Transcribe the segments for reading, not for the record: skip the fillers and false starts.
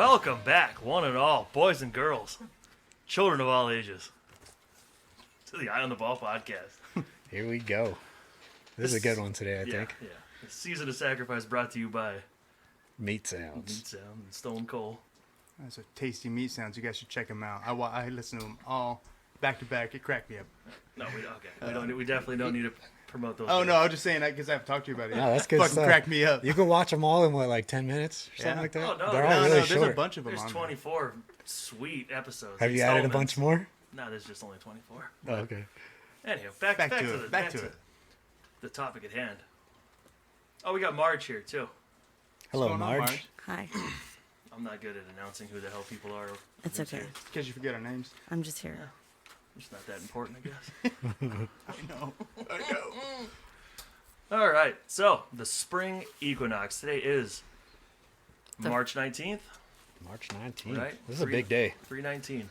Welcome back, one and all, boys and girls, children of all ages, to the Eye on the Ball podcast. Here we go. This is a good one today, I think. Yeah. The Season of Sacrifice brought to you by Meat Sounds. Meat Sound and Stone Cold. Those are tasty meat sounds. You guys should check them out. I listen to them all back to back. It cracked me up. No, we definitely don't need to promote those. Oh, guys. no, I was just saying that because I haven't talked to you about it. No, that's good Fucking stuff. cracked me up. You can watch them all in, what, like 10 minutes or something Yeah. like that? Oh, no, They're no, all really there's short. a bunch of them There's on 24 sweet episodes. Have you added a installments. bunch more? No, there's just only 24. Oh, okay. Anyhow, Back to back to it. the topic at hand. Oh, we got Marge here, too. Hello, going on, Marge. Marge? Hi. I'm not good at announcing who the hell people are. It's who's okay. here. Because you forget our names. I'm just here. It's not that important, I guess. I know. All right, so the spring equinox. Today is The- March 19th, March 19th. right? This is a big day. 3/19.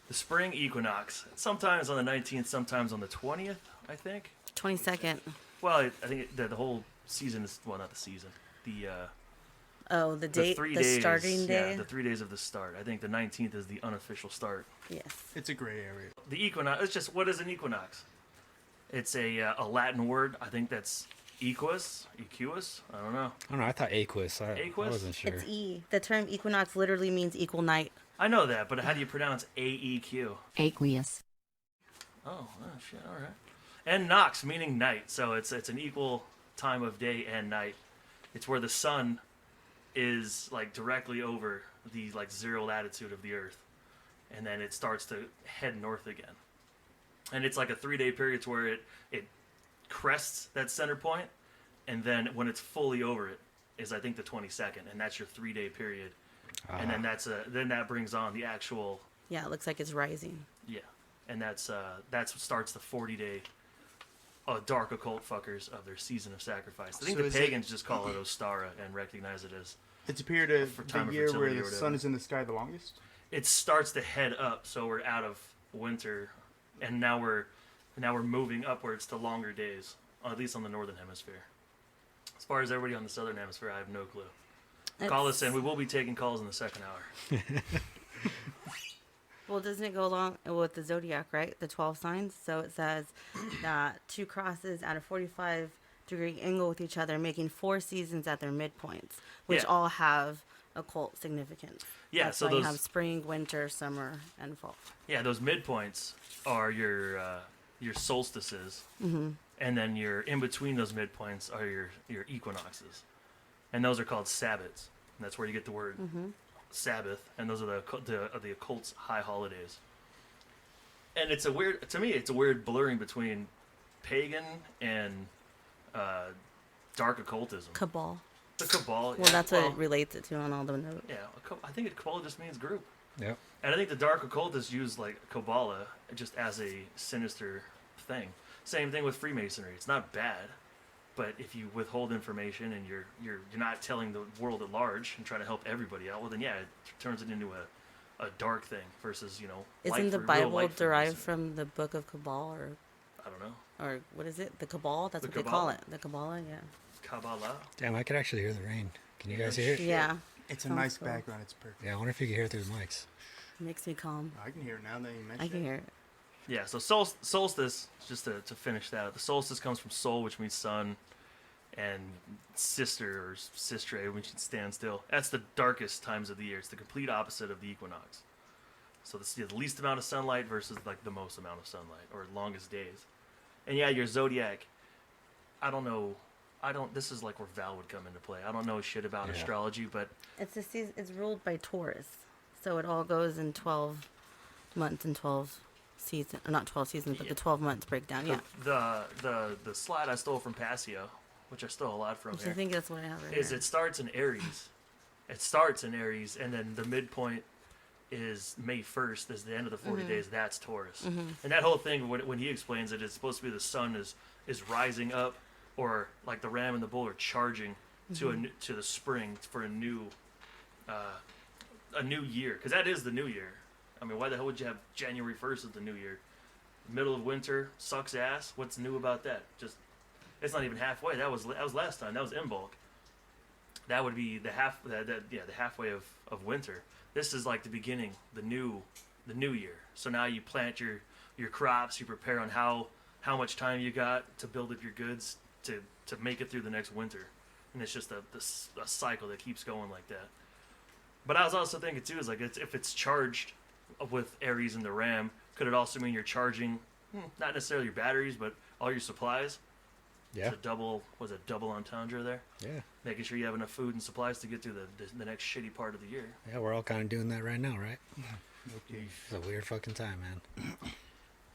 The spring equinox. Sometimes on the 19th, sometimes on the 20th, I think. 22nd. Well, I think the whole season is, well, not the season. Oh, the date, 3 the days. starting day? Yeah, the 3 days of the start. I think the 19th is the unofficial start. Yes. It's a gray area. The equinox, it's just, what is an equinox? It's a Latin word. I think that's equus. I don't know. I don't know. I thought Aquis. I Aquis? wasn't sure. It's E. The term equinox literally means equal night. I know that, but how do you pronounce AEQ? Aqueous. Oh, shit, all right. And nox, meaning night. So it's an equal time of day and night. It's where the sun is like directly over the like zero latitude of the Earth, and then it starts to head north again. And it's like a 3-day period to where it crests that center point, and then when it's fully over it is I think the 22nd, and that's your 3-day period. And then then that brings on the actual Yeah, it looks like it's rising. and that's what starts the 40-day dark occult fuckers of their season of sacrifice. I think So the is it- pagans just call it Ostara and recognize it as It's a period For of time the of year where fertility the or whatever. sun is in the sky the longest. it starts to head up. So we're out of winter, and now we're moving upwards to longer days, at least on the northern hemisphere. As far as everybody on the southern hemisphere, I have no clue. Call us in. We will be taking calls in the second hour. Well, doesn't it go along with the zodiac, right? The 12 signs. So it says that 2 crosses at a 45-degree angle with each other, making 4 seasons at their midpoints, which Yeah. all have occult significance. Yeah, That's so why you those have spring, winter, summer, and fall. those midpoints are your solstices, and then your in between those midpoints are your equinoxes, and those are called Sabbats. And that's where you get the word Sabbath, and those are the occult's high holidays. And it's a weird blurring between pagan and dark occultism. Cabal. The Cabal. Well, that's what it relates it to on all the notes. Yeah, I think Cabal just means group. Yep. And I think the dark occultists use like Kabbalah just as a sinister thing. Same thing with Freemasonry. It's not bad, but if you withhold information and you're not telling the world at large and trying to help everybody out, well then it turns it into a dark thing versus Isn't the real Bible light derived Freemasonry. from the Book of Cabal, or I don't know, what is it? The Cabal? That's The what they call Kabbalah. it. The Kabbalah, yeah. Kabbalah. Damn, I could actually hear the rain. Can you guys hear it? Yeah. It's a Sounds nice cool. background. It's perfect. Yeah, I wonder if you can hear it through the mics. Makes me calm. I can hear it now that you mentioned I can hear it. Yeah, so solstice, just to finish that, the solstice comes from sol, which means sun, and sister or sistre, which means stand still. That's the darkest times of the year. It's the complete opposite of the equinox. So this is the least amount of sunlight versus like the most amount of sunlight, or longest days. And yeah, your zodiac, I don't know. This is like where Val would come into play. I don't know shit about Yeah. astrology, but It's a season. It's ruled by Taurus, so it all goes in 12 months and 12 seasons. Not 12 seasons, but Yeah. the 12 months breakdown. Yeah. the slide I stole from Passio, which I stole a lot from Which here. I think that's what I have right Is here. it starts in Aries. It starts in Aries, and then the midpoint is May 1st, is the end of the 40 days. That's Taurus. And that whole thing, when he explains it, it's supposed to be the sun is rising up, or like the ram and the bull are charging to the spring for a new year, because that is the new year. I mean, why the hell would you have January 1st as the new year? Middle of winter sucks ass. What's new about that? Just, it's not even halfway. That was last time. That was Imbolc. that would be the halfway of winter. This is like the beginning, the new year. So now you plant your crops, you prepare on how much time you got to build up your goods to make it through the next winter, and it's just a cycle that keeps going like that. But I was also thinking too, is like if it's charged with Aries and the Ram, could it also mean you're charging not necessarily your batteries, but all your supplies? Yeah. It's a double entendre there? Yeah. Making sure you have enough food and supplies to get through the next shitty part of the year. Yeah, we're all kind of doing that right now, right? Okay. It's a weird fucking time, man.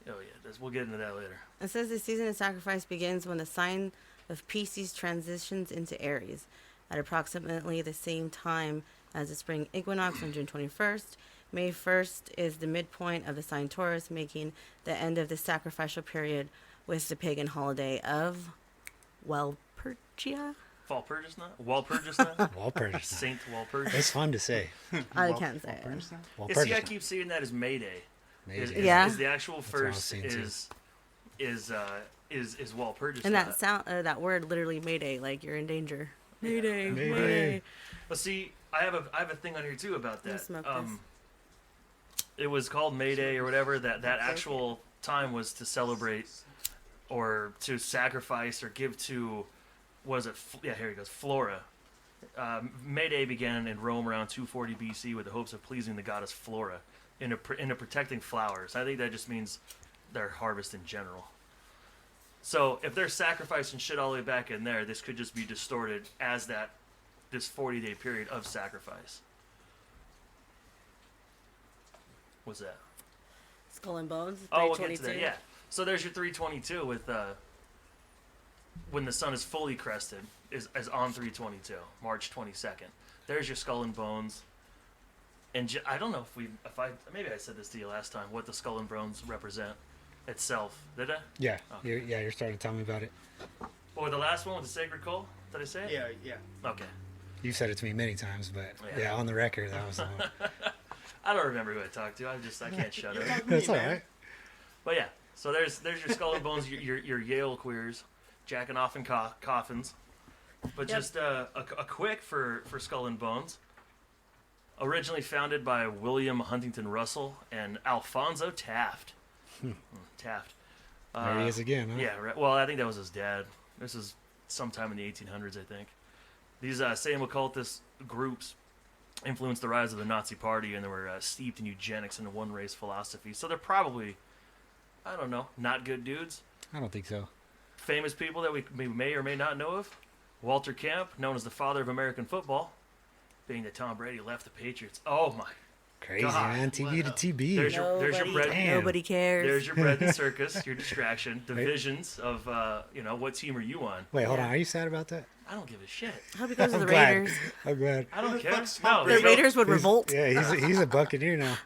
Oh yeah, we'll get into that later. It says the season of sacrifice begins when the sign of Pisces transitions into Aries at approximately the same time as the spring equinox on June 21st. May 1st is the midpoint of the sign Taurus, making the end of the sacrificial period with the pagan holiday of Walpurgia. Walpurgisnacht? Walpurgisnacht. Saint Walpurgis. It's fun to say. I can't say it. Yeah, see, I keep seeing that as May Day. Yeah. Is the actual That's what I was first seeing, too. is Walpurgisnacht. And that sound, that word, literally Mayday, like you're in danger. Mayday, Mayday. Mayday. Well, see, I have a thing on here too about I'll that. smoke this. It was called May Day or whatever. That actual time was to celebrate or to sacrifice or give to, was it? Yeah, here he goes. Flora. May Day began in Rome around 240 BC with the hopes of pleasing the goddess Flora into protecting flowers. I think that just means their harvest in general. So if they're sacrificing shit all the way back in there, this could just be distorted as this 40-day period of sacrifice. What's that? Skull and Bones. Oh, we'll get to 322. that. Yeah. So there's your 322 with when the sun is fully crested is on 322, March 22nd. There's your skull and bones. And I don't know if I maybe I said this to you last time, what the skull and bones represent itself. Did I? Yeah. Okay. You're starting to tell me about it. Or the last one with the sacred coal? Did I say it? Yeah. Okay. You've said it to me many times, but Yeah. yeah, on the record, that was the one. I don't remember who I talked to. I can't shut up. That's all right. But yeah, so there's your skull and bones, your Yale queers, jacking off in coffins. But Yep. just a quick for Skull and Bones. Originally founded by William Huntington Russell and Alphonso Taft. Taft. There he is again, huh? Yeah, right. Well, I think that was his dad. This is sometime in the 1800s, I think. These same occultist groups influenced the rise of the Nazi Party, and they were steeped in eugenics and one-race philosophy. So they're probably, I don't know, not good dudes. I don't think so. Famous people that we may or may not know of. Walter Camp, known as the father of American football, being that Tom Brady left the Patriots. Oh my Crazy, God, man. TV to TB. There's your bread. Damn. Nobody cares. There's your bread and circus, your distraction, divisions of what team are you on? Wait, hold on. Are you sad about that? I don't give a shit. I hope he goes to the I'm glad. Raiders. I'm glad. I don't care. fuck's No, Tom The there's no- Raiders would revolt. Yeah, he's a Buccaneer now.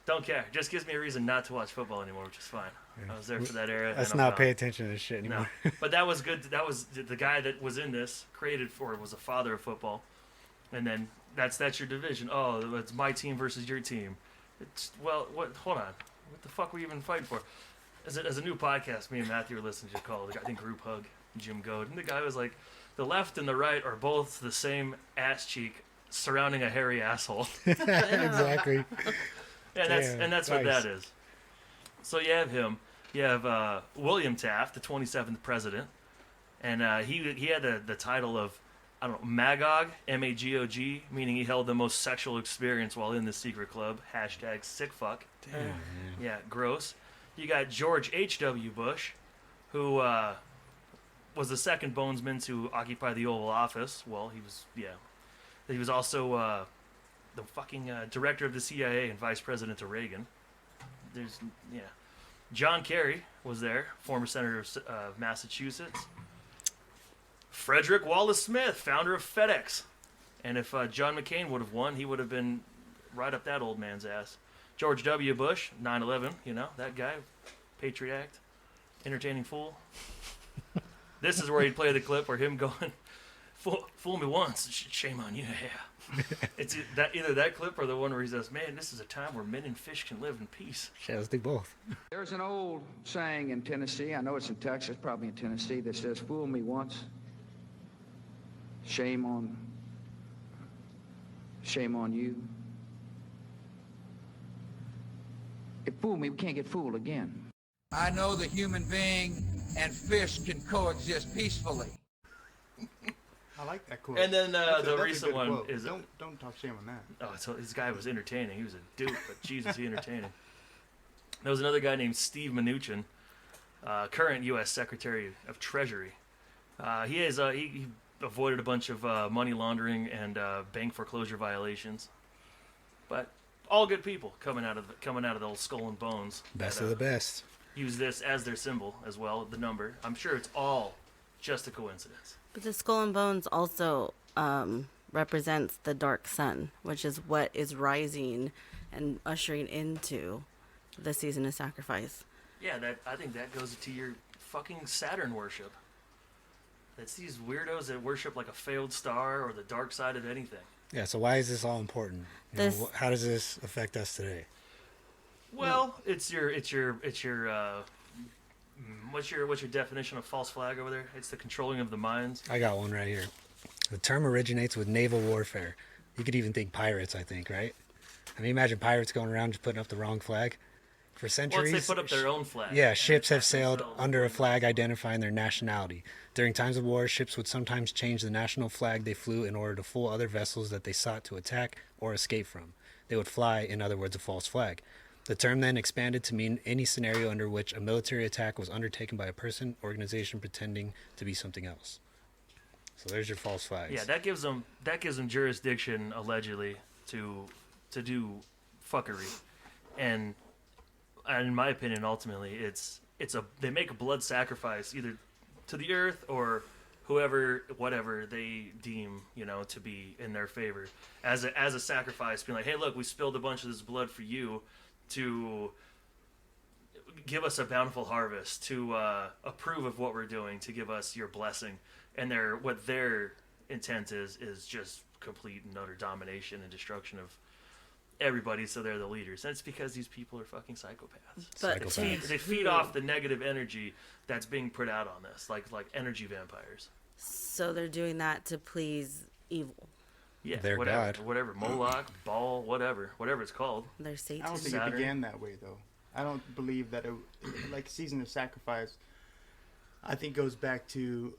Don't care. Just gives me a reason not to watch football anymore, which is fine. I was there for that era. Let's and I'm not pay gone. attention to this shit No, anymore. but that was good. That was the guy that was in this was a father of football, and then that's your division. Oh, it's my team versus your team. Hold on. What the fuck were you even fighting for? As a new podcast, me and Matthew were listening to called I think Group Hug, Jim Goad, and the guy was like, the left and the right are both the same ass cheek surrounding a hairy asshole. Exactly. And that's what nice. that is. So you have him. You have William Taft, the 27th president, and he had the title of, I don't know, Magog, M-A-G-O-G, meaning he held the most sexual experience while in the secret club. # sick fuck. Damn, man. Yeah, gross. You got George H.W. Bush, who was the second bonesman to occupy the Oval Office. Well, he was also the fucking director of the CIA and vice president to Reagan. John Kerry was there, former senator of Massachusetts. Frederick Wallace Smith, founder of FedEx. And if John McCain would have won, he would have been right up that old man's ass. George W. Bush, 9/11, that guy, Patriot Act, entertaining fool. This is where he'd play the clip where him going, fool me once, shame on you, yeah. It's either that clip or the one where he says, man, this is a time where men and fish can live in peace. Shit, let's do both. There's an old saying in Tennessee, I know it's in Texas, probably in Tennessee, that says, fool me once, shame on Shame on you. It fooled me. We can't get fooled again. I know the human being and fish can coexist peacefully. I like that quote. And then That's the a recent good one quote. is Don't talk shame on that. oh, so this guy was entertaining. He was a dupe, but Jesus, he entertaining. There was another guy named Steve Mnuchin, current U.S. Secretary of Treasury. He avoided a bunch of money laundering and bank foreclosure violations, but all good people coming out of the old Skull and Bones. Best of the best. Use this as their symbol as well, the number. I'm sure it's all just a coincidence. But the Skull and Bones also represents the dark sun, which is what is rising and ushering into the season of sacrifice. Yeah, I think that goes to your fucking Saturn worship. It's these weirdos that worship like a failed star or the dark side of anything. Yeah, so why is this all important? How does this affect us today? Well, it's your what's your definition of false flag over there? It's the controlling of the minds. I got one right here. The term originates with naval warfare. You could even think pirates, I think, right? I mean, imagine pirates going around just putting up the wrong flag. For centuries, Once they put up their own flag. yeah, ships have attack sailed themselves. under a flag identifying their nationality. During times of war, ships would sometimes change the national flag they flew in order to fool other vessels that they sought to attack or escape from. They would fly, in other words, a false flag. The term then expanded to mean any scenario under which a military attack was undertaken by a person, organization pretending to be something else. So there's your false flags. Yeah, that gives them jurisdiction allegedly to do fuckery, and in my opinion, ultimately, they make a blood sacrifice either to the earth or whatever they deem to be in their favor as a sacrifice, being like, hey, look, we spilled a bunch of this blood for you to give us a bountiful harvest, to approve of what we're doing, to give us your blessing. And what their intent is just complete and utter domination and destruction of everybody, so they're the leaders. And it's because these people are fucking psychopaths. But They feed off the negative energy that's being put out on this, like energy vampires. So they're doing that to please evil. Yeah, Their whatever, god. whatever, Moloch, Baal, whatever it's called. They're I Satan. don't think Saturn. it began that way, though. I don't believe that like Season of Sacrifice, I think goes back to,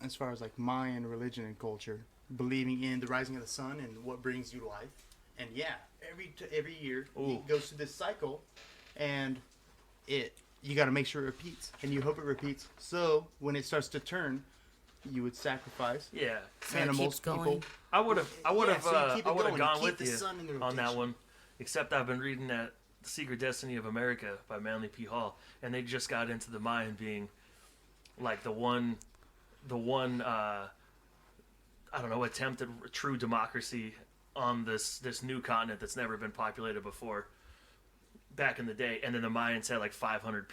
as far as like Mayan religion and culture, believing in the rising of the sun and what brings you life. And yeah, every year it goes through this cycle, and you got to make sure it repeats, and you hope it repeats. So when it starts to turn, you would sacrifice Yeah, So it animals, keeps going. people. I would have so you keep it going. You gone keep with the you sun in the on that rotation. one, except I've been reading that The Secret Destiny of America by Manly P. Hall, and they just got into the Mayan being like the one I don't know, attempt at true democracy on this new continent that's never been populated before back in the day. And then the Mayans had like 500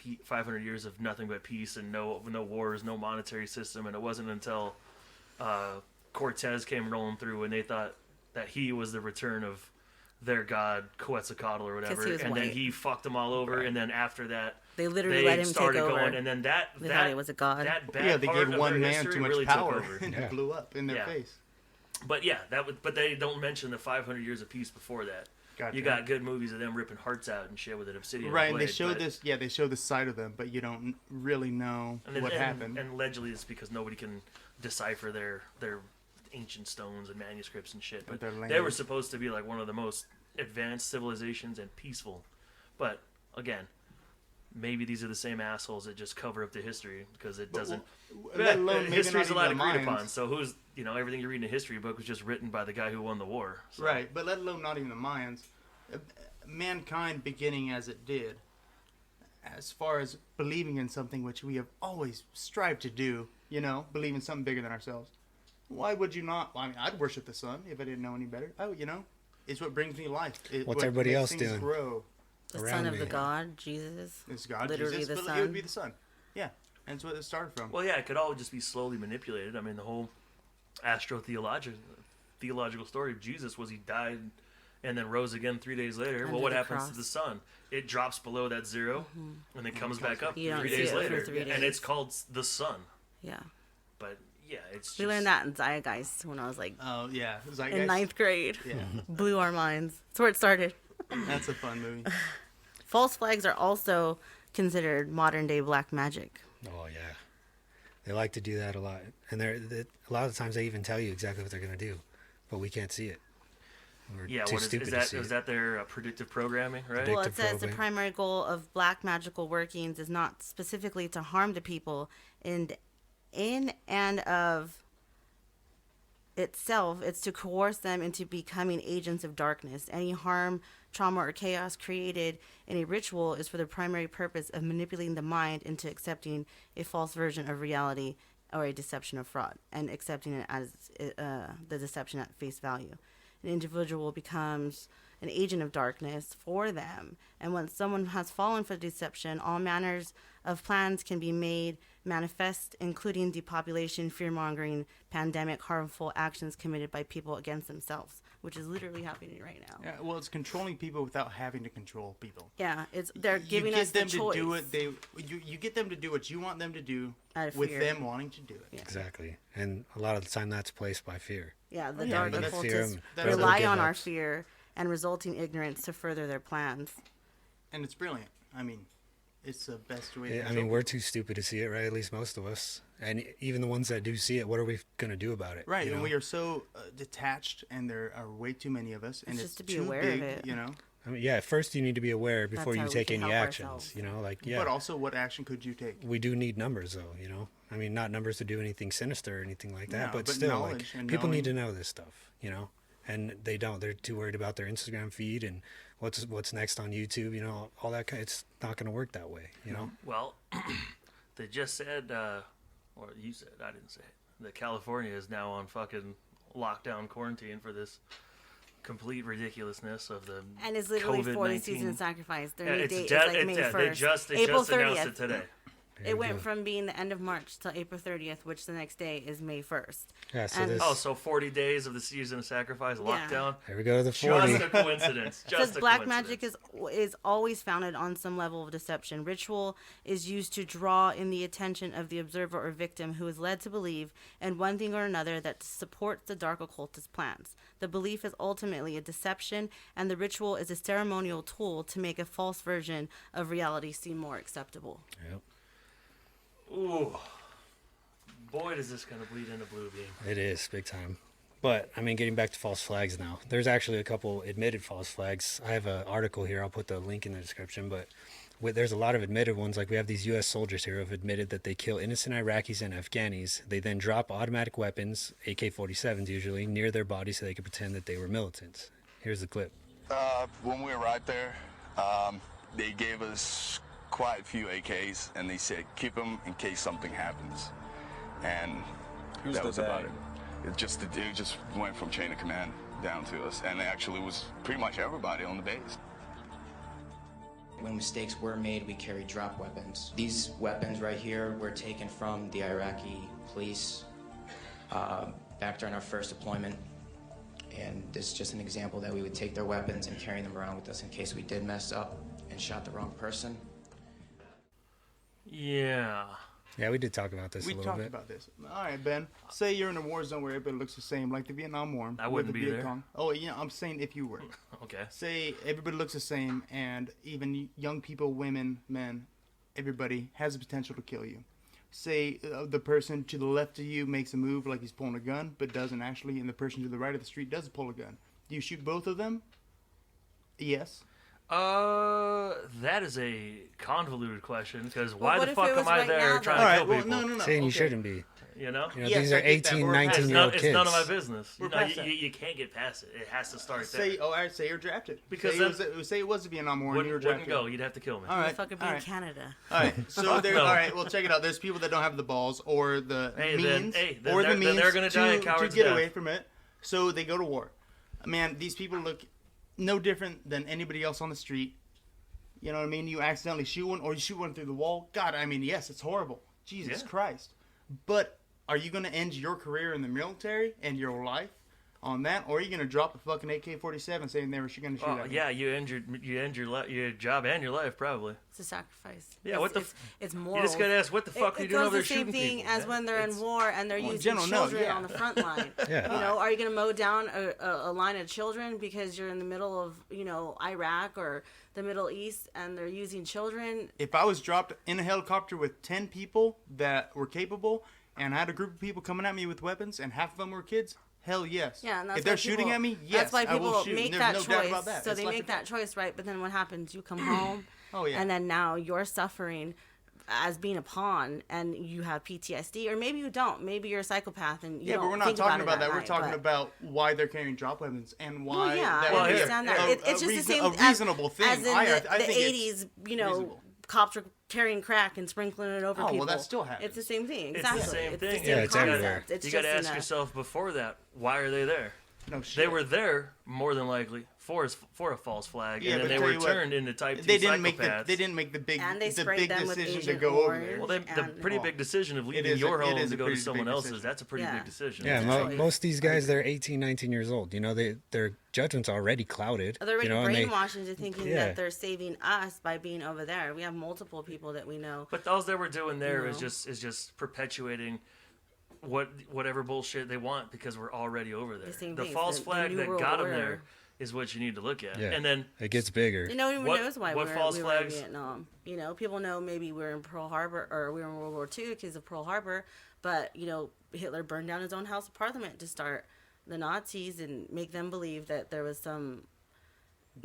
years of nothing but peace and no wars, no monetary system. And it wasn't until Cortez came rolling through and they thought that he was the return of their god Quetzalcoatl or whatever, he was and then white. he fucked them all over. And then after that, They literally they let him take started over. going, and then They that thought he was a god. That bad Yeah, they part gave of one their man history too much really power, took over. and Yeah. it blew up in their Yeah. face. But yeah, but they don't mention the 500 years of peace before that. Gotcha. You got good movies of them ripping hearts out and shit with an obsidian Right, and blade, they show but- this. Yeah, they show the side of them, but you don't really know and then- what and- happened. And allegedly, it's because nobody can decipher their ancient stones and manuscripts and shit. But Their they were language. supposed to be like one of the most advanced civilizations and peaceful. But again, maybe these are the same assholes that just cover up the history because it doesn't. Let alone maybe history's a not lot even agreed the upon. Mayans. So who's everything you read in a history book was just written by the guy who won the war. So. Right, but let alone not even the Mayans. Mankind beginning as it did, as far as believing in something which we have always strived to do, believe in something bigger than ourselves. Why would you not? I mean, I'd worship the sun if I didn't know any better. It's what brings me life. What's what everybody makes else things doing? Grow. The around son of me. the god, Jesus. It's God, Literally Jesus, the but sun. it would be the sun. Yeah, and that's what it started from. Well, yeah, it could all just be slowly manipulated. I mean, the whole theological story of Jesus was he died and then rose again 3 days later. Under Well, what the happens cross. to the sun? It drops below that 0 and then comes back up You don't 3 see days it for later. 3 And days. it's called the sun. Yeah. But Yeah, it's just... We learned that in Zeitgeist when I was like Oh yeah, Zeitgeist. in ninth grade. Yeah, Blew our minds. That's where it started. that's a fun movie. False flags are also considered modern day black magic. Oh yeah, they like to do that a lot, and a lot of the times they even tell you exactly what they're gonna do, but we can't see it. We're Yeah, too what stupid is to that? see Is it. that their predictive programming, right? Predict- Well, it Predictive says the program. primary goal of black magical workings is not specifically to harm the people in and of itself. It's to coerce them into becoming agents of darkness. Any harm, trauma, or chaos created in a ritual is for the primary purpose of manipulating the mind into accepting a false version of reality or a deception of fraud, and accepting it as the deception at face value. An individual becomes an agent of darkness for them, and when someone has fallen for deception, all manners of plans can be made manifest, including depopulation, fear-mongering, pandemic, harmful actions committed by people against themselves, which is literally happening right now. Yeah, well, it's controlling people without having to control people. Yeah, they're giving you us get them the choice. to do it. You get them to do what you want them to do Out of with fear. them wanting to do it. Yeah. Exactly, and a lot of the time that's placed by fear. Yeah, the Yeah, dark but that's- occultists that's- rely give on our ups. fear and resulting ignorance to further their plans. And it's brilliant. I mean, it's the best way. Yeah, to I mean, we're too stupid to see it, right? At least most of us, and even the ones that do see it, what are we gonna do about it? right, you and know? we are so detached, and there are way too many of us, and It's it's just to be too aware big, of it. You know. I mean, yeah. At first, you need to be aware before That's you how we take can any help actions. ourselves. You know, like yeah. But also, what action could you take? We do need numbers, though. You know, I mean, not numbers to do anything sinister or anything like that, No, but but still, knowledge like and people need to knowing. know this stuff. You know, and they don't. They're too worried about their Instagram feed and what's next on YouTube. You know, all that. It's not going to work that way. You know. Well, they just said, or you said, I didn't say it, that California is now on fucking lockdown quarantine for this complete ridiculousness of the And it's literally for the COVID-19. season sacrifice. Their Yeah, new it's date dead. is like May They 1st. just April announced 30th. it today. There It you went go. from being the end of March till April 30th, which the next day is May 1st. Yeah. So and- this. Oh, so 40 days of the season of sacrifice lockdown. Here we go to the 40. Just a coincidence. Because Just a black coincidence. magic is always founded on some level of deception. Ritual is used to draw in the attention of the observer or victim who is led to believe in one thing or another that supports the dark occultist plans. The belief is ultimately a deception, and the ritual is a ceremonial tool to make a false version of reality seem more acceptable. Yep. Ooh. Boy, does this kind of bleed into Blue Beam. It is big time. But I mean, getting back to false flags now, there's actually a couple admitted false flags. I have an article here. I'll put the link in the description. But there's a lot of admitted ones. Like we have these U.S. soldiers here who have admitted that they kill innocent Iraqis and Afghanis. They then drop automatic weapons, AK-47s usually, near their bodies so they could pretend that they were militants. Here's the clip. When we arrived there, they gave us quite a few AKs, and they said, keep them in case something happens. And that was about it. It just went from chain of command down to us, and it actually was pretty much everybody on the base. When mistakes were made, we carried drop weapons. These weapons right here were taken from the Iraqi police back during our first deployment. And this is just an example that we would take their weapons and carry them around with us in case we did mess up and shot the wrong person. Yeah. Yeah, we did talk about this We a little talked bit. about this. All right, Ben. Say you're in a war zone where everybody looks the same, like the Vietnam War. I with wouldn't the be Viet there. Cong. Oh, yeah, I'm saying if you were. Okay. Say everybody looks the same, and even young people, women, men, everybody has the potential to kill you. Say the person to the left of you makes a move like he's pulling a gun, but doesn't actually, and the person to the right of the street does pull a gun. Do you shoot both of them? Yes. That is a convoluted question because why what the if fuck it was am I right there now, trying All to right. kill Well, people? no. Saying you okay. shouldn't be. You know? You know, Yes, these I are get that, 18, but we're past 19-year-old It's kids. none of my business. We're You know, past you, that. you can't get past it. It has to start Say, there. all right, say you're drafted. Because say it was the Vietnam War and you were Wouldn't drafted. go. You'd have to kill me. All right. Motherfucker be all in right. Canada. All right, so there. No. All right, well, check it out. There's people that don't have the balls or the Hey, means, then or the they're- then means they're gonna die a to coward's get death. away from it. So they go to war. Man, these people look no different than anybody else on the street. You know what I mean? You accidentally shoot one, or you shoot one through the wall. God, I mean, yes, it's horrible. Jesus Yeah. Christ. But are you going to end your career in the military and your life on that, or are you gonna drop a fucking AK-47 saying they were gonna shoot Oh at me? yeah, you end your job and your life probably. It's a sacrifice. Yeah, it's, what the? It's You moral. just gotta ask what the fuck are you doing over there It goes the shooting same thing people? as man? when they're in war and they're Well, using general, no, children yeah. on the front line. Yeah. You know, are you going to mow down a line of children because you're in the middle of, Iraq or the Middle East and they're using children? If I was dropped in a helicopter with 10 people that were capable, and I had a group of people coming at me with weapons, and half of them were kids, hell yes. Yeah, and that's if they're why people, shooting at me, yes, that's why I will people shoot. make There's that no choice. doubt about that. So It's they like make a- that choice, right? But then what happens? You come home, Oh, yeah. and then now you're suffering as being a pawn, and you have PTSD, or maybe you don't. Maybe you're a psychopath, and you Yeah, don't but we're not think talking about about it that. at We're night, talking but- about why they're carrying drop weapons and why Well, yeah, that I would be understand that. It's just the same a reasonable thing. as in I the think it's 80s, reasonable. cops were carrying crack and sprinkling it over Oh, well, people. that still happens. It's the same thing. It's Exactly. the same thing. The same Yeah, it's concept. everywhere. It's You just gotta ask in a- yourself before that, why are they there? No shit. They were there more than likely for a false flag, Yeah, and but then they tell were you what, turned into type 2 They didn't psychopaths. make the big And they the sprayed big them with decision to Agent go over Orange. there. Well, the and- pretty big decision of leaving is a- your it home is to a go to pretty someone big else's. decision. That's a pretty Yeah. big decision. Yeah, Exactly. most of these guys, they're 18, 19 years old. their judgment's already clouded. They're already and they- brainwashed into thinking Yeah. that they're saving us by being over there. We have multiple people that we know. But all they were doing there is No. just perpetuating whatever bullshit they want because we're already over there. same The thing, false the flag New that World got them Order. there is what you need to look at. Yeah. And then It gets bigger. No one even What- knows why what we false were in flags? Vietnam. People know maybe we were in Pearl Harbor or we were in World War II because of Pearl Harbor. But, Hitler burned down his own House of Parliament to start the Nazis and make them believe that there was some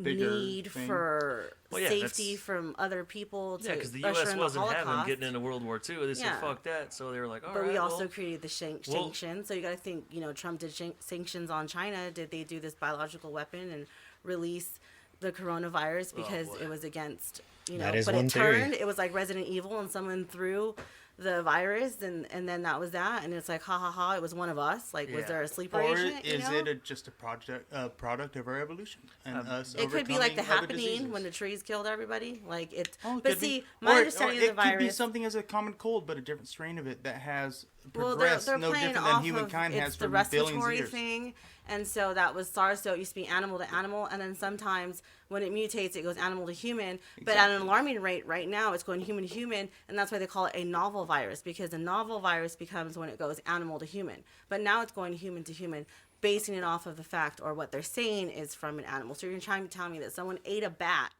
Bigger need thing. for Well, yeah, safety from other people to yeah, because the usher U.S. in wasn't the having Holocaust. getting into World War II. They said Yeah. fuck that, so they were like, all But right. we also well, created the well- sanctions. So you got to think, Trump did sanctions on China. Did they do this biological weapon and release the coronavirus because boy. it was against, That is but one it theory. turned. It was like Resident Evil and someone threw the virus and then that was that. And it's like, ha ha ha, it was one of us. Like, was Yeah. there a sleeper Or agent? is it just a product of our evolution and us It could be like the overcoming other happening diseases? when the trees killed everybody. Like it. Oh, it But could be. see, my Or understanding it of the could be virus. something as a common cold, but a different strain of it that has Well, progressed they're no playing different off than humankind of has it's for the billions of respiratory years. thing, and so that was SARS. So it used to be animal to animal, and then sometimes when it mutates, it goes animal to human. But at an alarming rate, right now, it's going human to human, and that's why they call it a novel virus, because a novel virus becomes when it goes animal to human. But now it's going human to human, basing it off of the fact or what they're saying is from an animal. So you're trying to tell me that someone ate a bat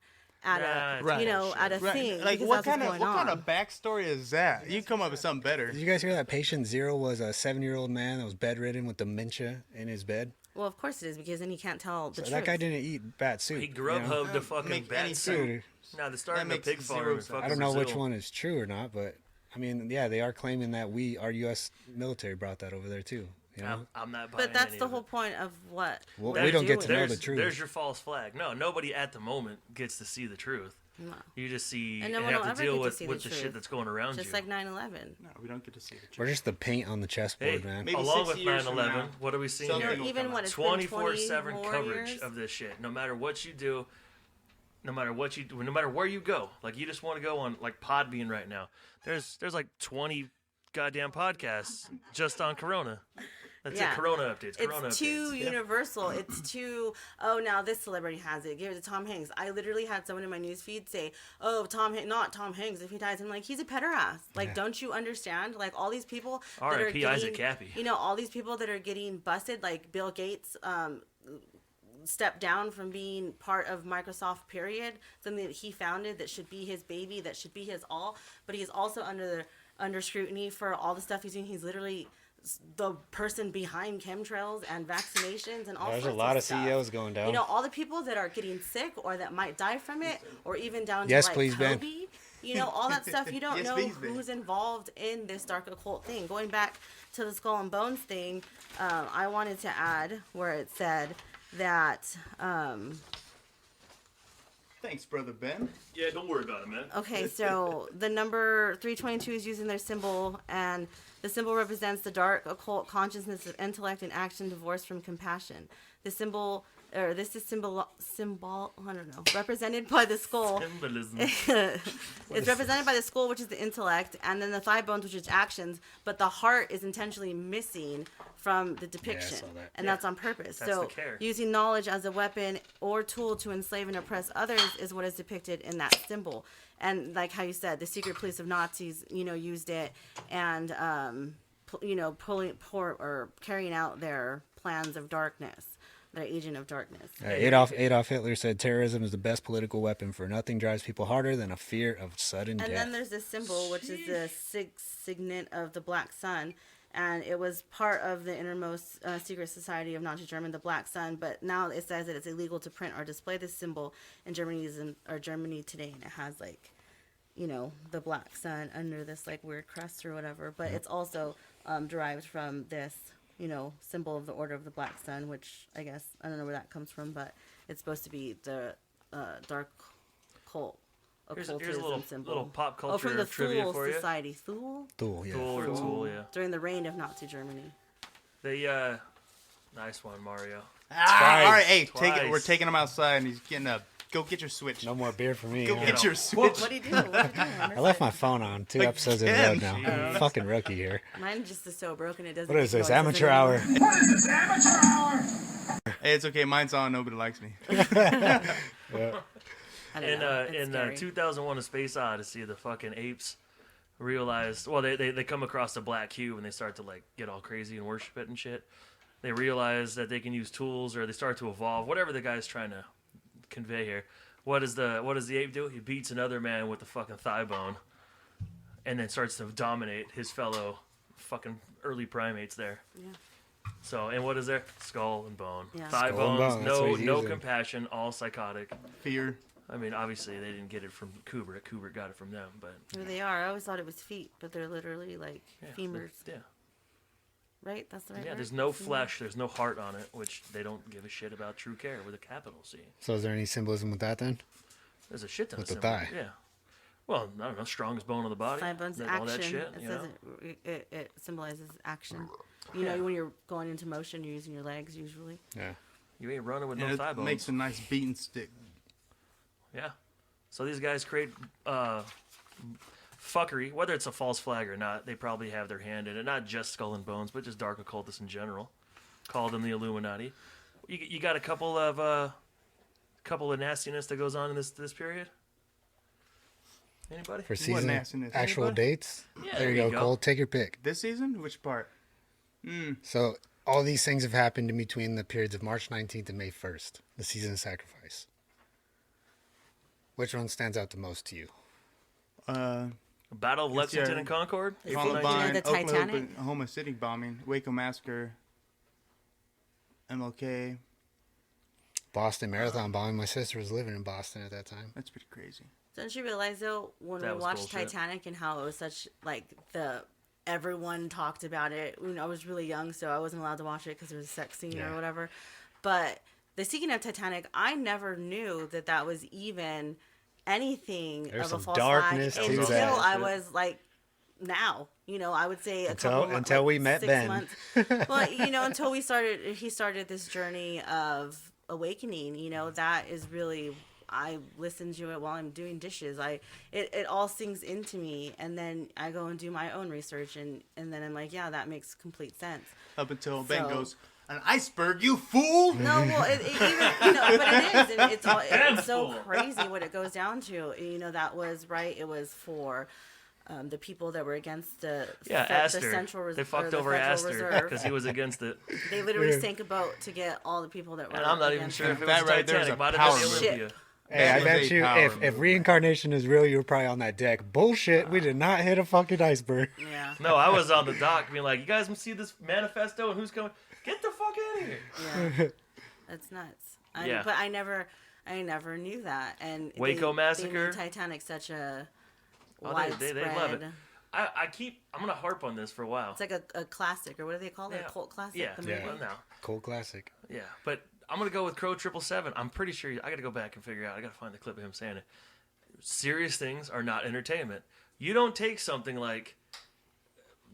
at Nah, a Right. at a thing. Like because what that's kind what's of going on. backstory is that? You come up with something better. Did you guys hear that patient zero was a 7-year-old man that was bedridden with dementia in his bed? Well, of course it is, because then he can't tell the So truth. that guy didn't eat bat soup. He grew up you know? hugged a fucking make bat any suit. Dude, Now they're starting That a pig makes farm. zero in sense. fucking I don't know which Brazil. one is true or not, but I mean, yeah, they are claiming that our U.S. military brought that over there too. You know? I'm not buying But that's any the of whole it. point of what Well, we're we don't get to doing. know the truth. There's your false flag. No, nobody at the moment gets to see the truth. No. You just see And and no one will have ever to deal get to with, see with the the shit truth. that's going around Just you. like 9/11. No, we don't get to see the We're truth. just the paint on the chessboard, Hey, man. Maybe along 60 with years from 9/11, now, what are we seeing something here? will Even come what out. it's been 24/7 20 more coverage years. of this shit. No matter what you do, no matter what you do, no matter where you go, like you just want to go on like Podbean right now. There's like 20 goddamn podcasts just on Corona. That's Yeah. it. Corona updates. Corona It's updates. too universal. It's too, oh, now this celebrity has it. Give it to Tom Hanks. I literally had someone in my newsfeed say, oh, not Tom Hanks. If he dies, I'm like, he's a pederast. Like, Yeah. don't you understand? Like, all these people that are R.I.P. getting, Isaac Cappy. all these people that are getting busted, like Bill Gates, stepped down from being part of Microsoft, period. Something that he founded that should be his baby, that should be his all. But he's also under scrutiny for all the stuff he's doing. He's literally the person behind chemtrails and vaccinations and all There's a sorts lot of stuff. CEOs going down. All the people that are getting sick or that might die from it, or even down Yes, to like please, Ben. Kobe. All that stuff. You don't Yes, know please, Ben. who's involved in this dark occult thing. Going back to the Skull and Bones thing, I wanted to add where it said that. Thanks, brother Ben. Yeah, don't worry about it, man. Okay, so the number 322 is using their symbol, and the symbol represents the dark occult consciousness of intellect and action divorced from compassion. this is symbol. I don't know. Represented by the skull. Symbolism. It's represented by the skull, which is the intellect, and then the thigh bones, which is actions. But the heart is intentionally missing from the depiction, saw that. and that's on purpose. That's so the care. using knowledge as a weapon or tool to enslave and oppress others is what is depicted in that symbol. And like how you said, the secret police of Nazis, used it, and carrying out their plans of darkness. Their agent of darkness. Adolf Hitler said terrorism is the best political weapon, for nothing drives people harder than a fear of sudden death. And then there's this symbol, which is the signet of the Black Sun. And it was part of the innermost secret society of Nazi Germany, the Black Sun. But now it says that it's illegal to print or display this symbol in Germany today. And it has the Black Sun under this weird crest or whatever. But it's also derived from this symbol of the Order of the Black Sun, which I guess, I don't know where that comes from, but it's supposed to be the dark cult Here's occultism a symbol. little pop culture from the trivia Thule for you. Society. Thule? Thule, yeah. Tool, yeah. During the reign of Nazi Germany. They, nice one, Mario. All right, hey, take Twice. it. We're taking him outside, and he's getting up. Go get your Switch. No more beer for me. Go huh? get your Switch. What do you do? What do you do? I left my phone on 2 episodes in a row Again? now. I'm a fucking rookie here. Mine just is so broken it doesn't What is make this, noises amateur anymore. hour? Hey, it's okay. Mine's on. Nobody likes me. Yeah. I don't know. It's In scary. 2001: A Space Odyssey, the fucking apes realized. Well, they come across the black cube and they start to get all crazy and worship it and shit. They realize that they can use tools, or they start to evolve. Whatever the guy's trying to convey here. What does the ape do? He beats another man with the fucking thigh bone, and then starts to dominate his fellow fucking early primates there. Yeah. So, and what is there? Skull and bone. Yeah. Thigh Skull and bones, bone, that's what he's no using. compassion, all psychotic. Fear. I mean, obviously they didn't get it from Kubrick. Kubrick got it from them, but Here they are. I always thought it was feet, but they're literally yeah, femurs. Yeah, Right? That's the right yeah. word? There's no Femur. flesh. There's no heart on it, which they don't give a shit about. True care with a capital C. So is there any symbolism with that then? There's a shit ton With of the symbols. thigh. Yeah. Well, I don't know. Strongest bone of the body. Thigh bones all action. that shit. It You says know? it symbolizes action. You know, when you're going into motion, you're using your legs usually. Yeah. You ain't running with And no thigh it bones. makes a nice beating stick. Yeah. So these guys create fuckery, whether it's a false flag or not. They probably have their hand in it. Not just Skull and Bones, but just dark occultists in general. Call them the Illuminati. You got a couple of nastiness that goes on in this period. Anybody? For season nastiness? actual Anybody? dates? Yeah, there you go, Cole. Take your pick. This season? Which part? So all these things have happened in between the periods of March 19th and May 1st, the season of sacrifice. Which one stands out the most to you? Battle of It's Lexington your and Concord. April Columbine, 19th? the Titanic? Oklahoma City bombing, Waco massacre, MLK. Boston Marathon bombing. My sister was living in Boston at that time. That's pretty crazy. Don't you realize though, when That we was watched bullshit. Titanic and how it was such everyone talked about it. I was really young, so I wasn't allowed to watch it because there was a sex scene Yeah. or whatever. But the scene of Titanic, I never knew that was even anything There's of a some false darkness flag to until that. I was now. I would say Until we met 6 Ben. months. Well, until he started this journey of awakening. That is really. I listen to it while I'm doing dishes. It all sinks into me, and then I go and do my own research, and then I'm like, yeah, that makes complete sense. Up until Ben So- goes, an iceberg, you fool! No, well, it even but it is, and it's so Handful. crazy what it goes down to. That was right. It was for the people that were against the Astor. Central They fucked over Astor because he was against it. They literally sank a boat to get all the people that were. And I'm not even against sure it. if it was That the right there is Titanic. a Might have power been the move. Olympia. Hey, I was bet a you power if move. reincarnation is real, you were probably on that deck. Bullshit. We did not hit a fucking iceberg. Yeah. No, I was on the dock being like, you guys see this manifesto and who's coming? Get the fuck out of here. Yeah. That's nuts. Yeah. But I never knew that. And Waco they Massacre? made Titanic such a Oh, widespread. they love it. I'm gonna harp on this for a while. It's like a classic, or what do they call it? Yeah. A cult classic. Yeah, The movie? well, no, Cold classic. yeah, but I'm gonna go with Crow 777. I'm pretty sure I gotta go back and figure out. I gotta find the clip of him saying it. Serious things are not entertainment. You don't take something like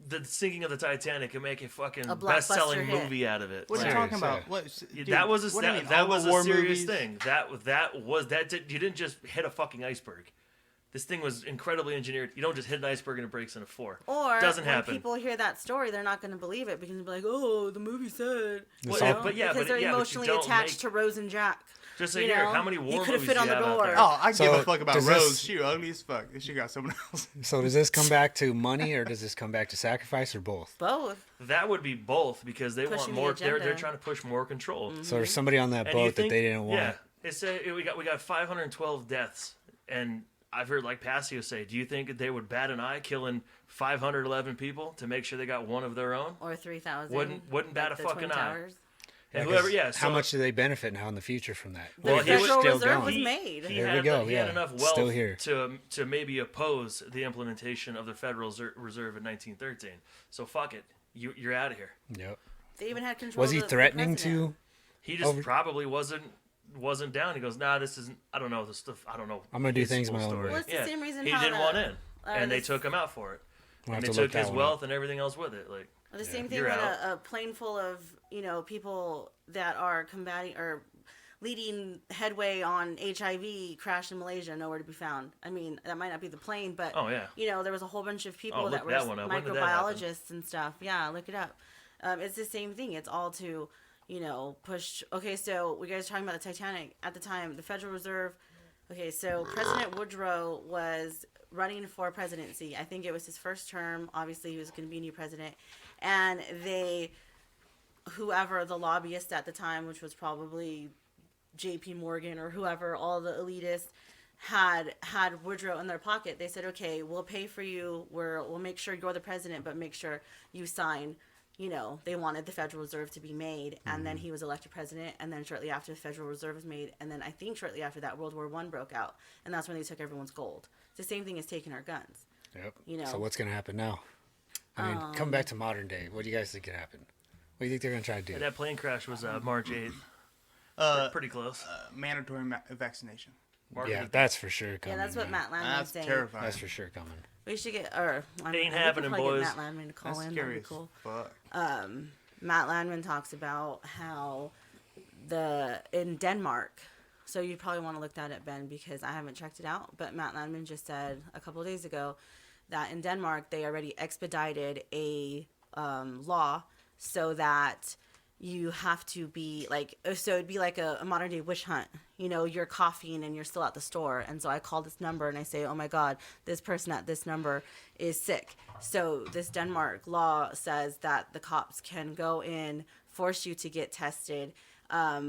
the sinking of the Titanic and make a fucking A blockbuster best-selling hit. movie out of it. What are you Serious, talking about? yeah. What? Yeah, Dude, that was what do you mean, that all was the a war serious movies? thing. You didn't just hit a fucking iceberg. This thing was incredibly engineered. You don't just hit an iceberg and it breaks into 4. Or Doesn't when happen. people hear that story, they're not going to believe it because they'll be like, "Oh, the movie said." Well, You yeah, know? but yeah, because but they're yeah, but you emotionally don't attached make- to Rose and Jack. Just You like here, know? how many You war could've movies fit do on you the have out door. there? Oh, I So, give a fuck about does Rose. this- She ugly as fuck. She got someone else. So does this come back to money or does this come back to sacrifice or both? Both. That would be both because they want Pushing the more. They're agenda. trying to push more control. So there's somebody on that And you boat that think- they didn't want. Yeah, it's we got 512 deaths, and I've heard like Passio say, do you think that they would bat an eye killing 511 people to make sure they got one of their own? Or 3,000. Wouldn't bat a the fucking Twin eye. Towers. And 'cause whoever, yeah. how so much do they benefit now in the future from that? Well, The he was Federal still Reserve going. was made. He There we had, go, he had yeah. enough Still wealth here. to maybe oppose the implementation of the Federal Reserve in 1913. So fuck it, you're out of here. Yep. They even had control. Was he of the threatening president. to? He just Over- probably wasn't down. He goes, nah, this isn't. I don't know the stuff. I don't know. I'm gonna do his things full my own story. way. Well, it's the same reason he how didn't the- want in, and they this- took him out for it. We'll And have they to look took his that one up. wealth and everything else with it. Like, The same thing You're when out. a plane full of, people that are combating or leading headway on HIV crashed in Malaysia, nowhere to be found. I mean, that might not be the plane, but, oh yeah, there was a whole bunch of people Oh, that look were that one up. When did that happen? microbiologists and stuff. Yeah, look it up. It's the same thing. It's all to, push. Okay, so we guys are talking about the Titanic. At the time, the Federal Reserve. Okay, so President Woodrow was running for presidency. I think it was his first term. Obviously, he was going to be a new president. And whoever the lobbyist at the time, which was probably J.P. Morgan or whoever, all the elitists, had Woodrow in their pocket. They said, okay, we'll pay for you. We'll make sure you're the president, but make sure you sign. They wanted the Federal Reserve to be made, and then he was elected president, and then shortly after the Federal Reserve was made, and then I think shortly after that, World War I broke out, and that's when they took everyone's gold. It's the same thing as taking our guns. Yep. So what's gonna happen now? I mean, come back to modern day. What do you guys think could happen? What do you think they're gonna try to do? that plane crash was March 8th. Pretty close. Mandatory vaccination. Yeah, that's for sure Yeah, coming. that's what man. Matt Landman was That's saying. terrifying. That's for sure coming. We should get, or I mean, Ain't we could happening, probably boys. get Matt Landman to call That's in. scary That'd be as cool. fuck. Matt Landman talks about how in Denmark, so you probably want to look that up, Ben, because I haven't checked it out, but Matt Landman just said a couple of days ago that in Denmark they already expedited a law so that you have to be like, so it'd be like a modern day witch hunt. You're coughing and you're still at the store. And so I call this number and I say, oh my God, this person at this number is sick. So this Denmark law says that the cops can go in, force you to get tested,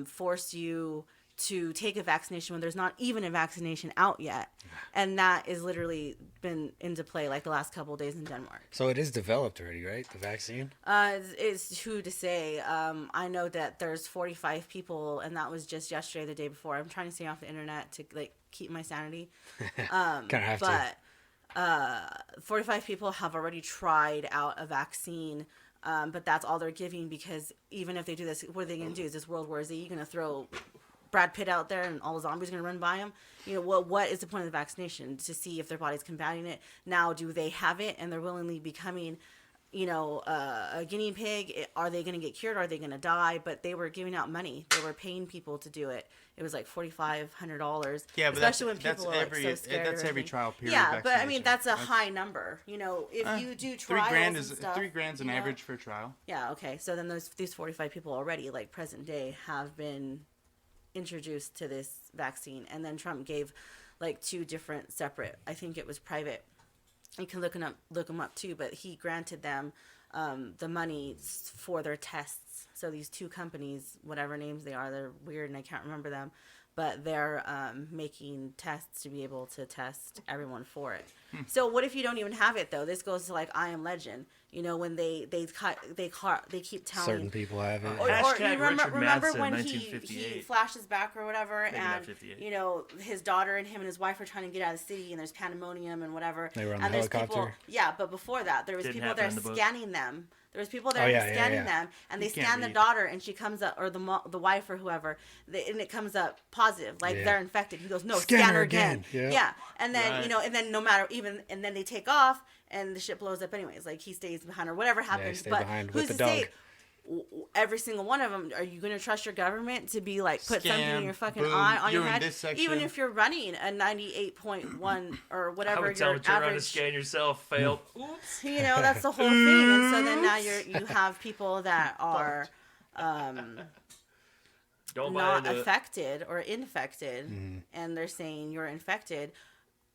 force you to take a vaccination when there's not even a vaccination out yet. And that is literally been into play like the last couple of days in Denmark. So it is developed already, right? The vaccine. It's who to say. I know that there's 45 people, and that was just yesterday, the day before. I'm trying to stay off the internet to keep my sanity. Kind of have to. But 45 people have already tried out a vaccine. But that's all they're giving because even if they do this, what are they going to do? Is this World War Z? You're going to throw Brad Pitt out there and all the zombies are going to run by him? What is the point of the vaccination? To see if their body's combating it. Now, do they have it and they're willingly becoming, a guinea pig? Are they going to get cured? Are they going to die? But they were giving out money. They were paying people to do it. It was like $4,500. Yeah, but especially when people are every, so scared. That's or every anything. trial period. Yeah, but I mean vaccination. that's a high number. If you do trials $3,000 and is stuff, $3,000 an average for a trial. Yeah. Okay. So then these 45 people already, like present day, have been introduced to this vaccine, and then Trump gave like 2 different separate. I think it was private. You can look them up too, but he granted them the money for their tests. So these 2 companies, whatever names they are, they're weird and I can't remember them, but they're making tests to be able to test everyone for it. So what if you don't even have it though? This goes to like I Am Legend. When they keep telling Certain people have it. or Hashtag you Richard remember Madsen, when 1958. he flashes back or whatever, Maybe and not 58. his daughter and him and his wife are trying to get out of the city, and there's pandemonium and whatever. They were on and the there's people, helicopter? yeah, but before that, there was Didn't people happen there in the book. scanning them. There was people there Oh, yeah, scanning yeah. them, and they You can't scan the read. daughter, and she comes up, or the wife or whoever, and it comes up positive, like Yeah. they're infected. He goes, no, Scan scan her her again. again. Yeah. Yeah, and then Right. and then no matter and then they take off, and the ship blows up anyways. Like he stays behind or whatever happens. stay But behind who's with to the say dog. every single one of them? Are you going to trust your government to be like put something in Scam, your fucking boom, eye on you're your in head? this section. Even if you're running a 98.1 or I whatever would tell your them turn around and average. scan yourself. Failed. Oops. You know, that's the whole thing. And so then now you have people that are Don't buy not into it. affected or infected, and they're saying you're infected.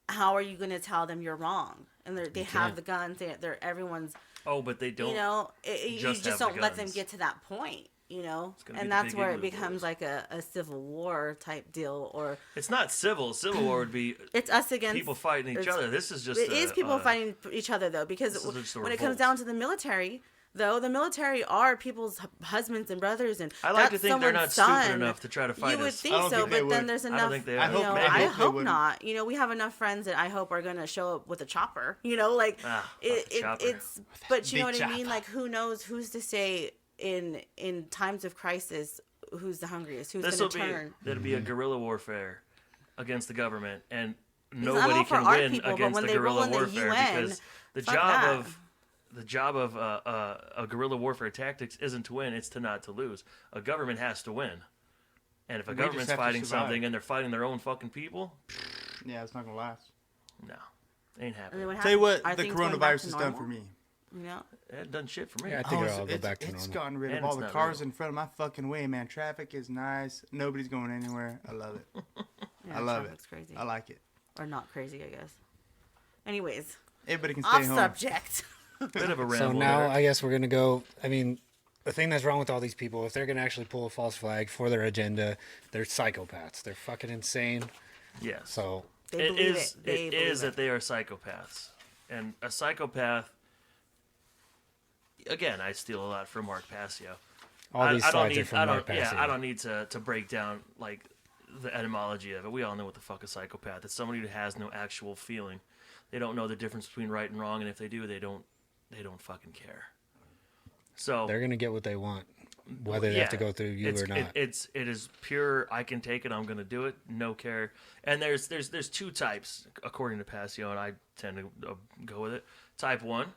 How are you going to tell them you're wrong? And they have the guns. They're everyone's. Oh, but they don't. You know, you just just have the don't let them guns. get to that point. You know, gonna be and the that's big where it igloo becomes boys. like a civil war type deal, or It's not civil. Civil war would be it's us against people fighting each it's- other. This is just It is people fighting each other though, because this is just a when it comes revolt. down to the military, though, the military are people's husbands and brothers, and I like to that's think they're not someone's stupid son. enough to try to fight You would us. think I don't so, think they but then would. there's I don't enough. think they You are. know, I I hope they hope wouldn't. not. You know, we have enough friends that I hope are going to show up with a chopper. You know, like Ah, the chopper. it's. But you know what big I mean? chopper. Like, who knows? Who's to say in times of crisis who's the hungriest? Who's This going will to be turn? that'll be a guerrilla warfare against the government, and Because I'm nobody all for can our win people, but against when the they roll guerrilla in the warfare UN, because the fuck job of a guerrilla warfare tactics isn't to win; it's to not to lose. A government has to win, and if a We just government's have to fighting survive. something and they're fighting their own fucking people, Yeah, it's not gonna last. no, ain't And happening. then what Tell you happens? what, Are the things going back coronavirus to has done normal? for me. You know, It done shit for me. Yeah, I think it'll all go it's, back to it's normal. gotten rid And of all it's the not cars real. in front of my fucking way, man. Traffic is nice. Nobody's going anywhere. I love it. yeah, I love it. traffic's crazy, I like it. or not crazy, I guess. Anyways, Everybody can off stay home. subject. Bit of a So ramble now there. I guess we're gonna go. I mean, the thing that's wrong with all these people, if they're gonna actually pull a false flag for their agenda, they're psychopaths. They're fucking insane. Yes. So They It believe is. it. They It believe is that they are psychopaths, and a psychopath. Again, I steal a lot from Mark Passio. all these I don't slides need. are from I Mark don't. Yeah, Passio. I don't need to break down like the etymology of it. We all know what the fuck a psychopath. It's somebody who has no actual feeling. They don't know the difference between right and wrong, and if they do, they don't fucking care. So They're gonna get what they want, whether they have to go through you it's, or not. it is pure. I can take it. I'm going to do it. No care. And there's two types according to Passio, and I tend to go with it. Type 1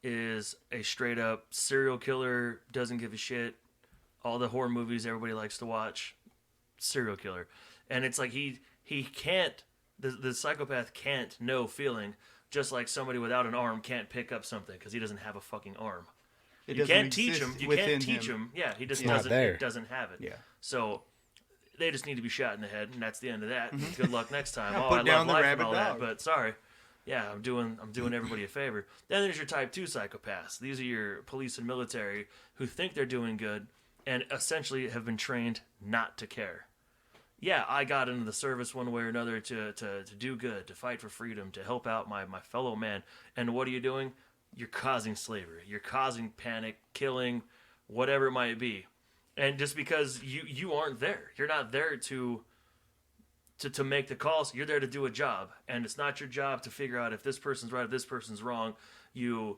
is a straight up serial killer, doesn't give a shit. All the horror movies everybody likes to watch, serial killer, and it's like he can't. The psychopath can't know feeling, just like somebody without an arm can't pick up something because he doesn't have a fucking arm. It You doesn't can't teach exist him. You within can't teach him. Yeah, he just It's not doesn't. there. It doesn't have it. Yeah. So they just need to be shot in the head, and that's the end of that. Good luck next time. Yeah, Oh, put I down love the life and rabid all that, dog. but sorry. Yeah, I'm doing everybody a favor. Then there's your type 2 psychopaths. These are your police and military who think they're doing good and essentially have been trained not to care. Yeah, I got into the service one way or another to do good, to fight for freedom, to help out my fellow man. And what are you doing? You're causing slavery. You're causing panic, killing, whatever it might be. And just because you aren't there, you're not there to make the calls. You're there to do a job, and it's not your job to figure out if this person's right, if this person's wrong. You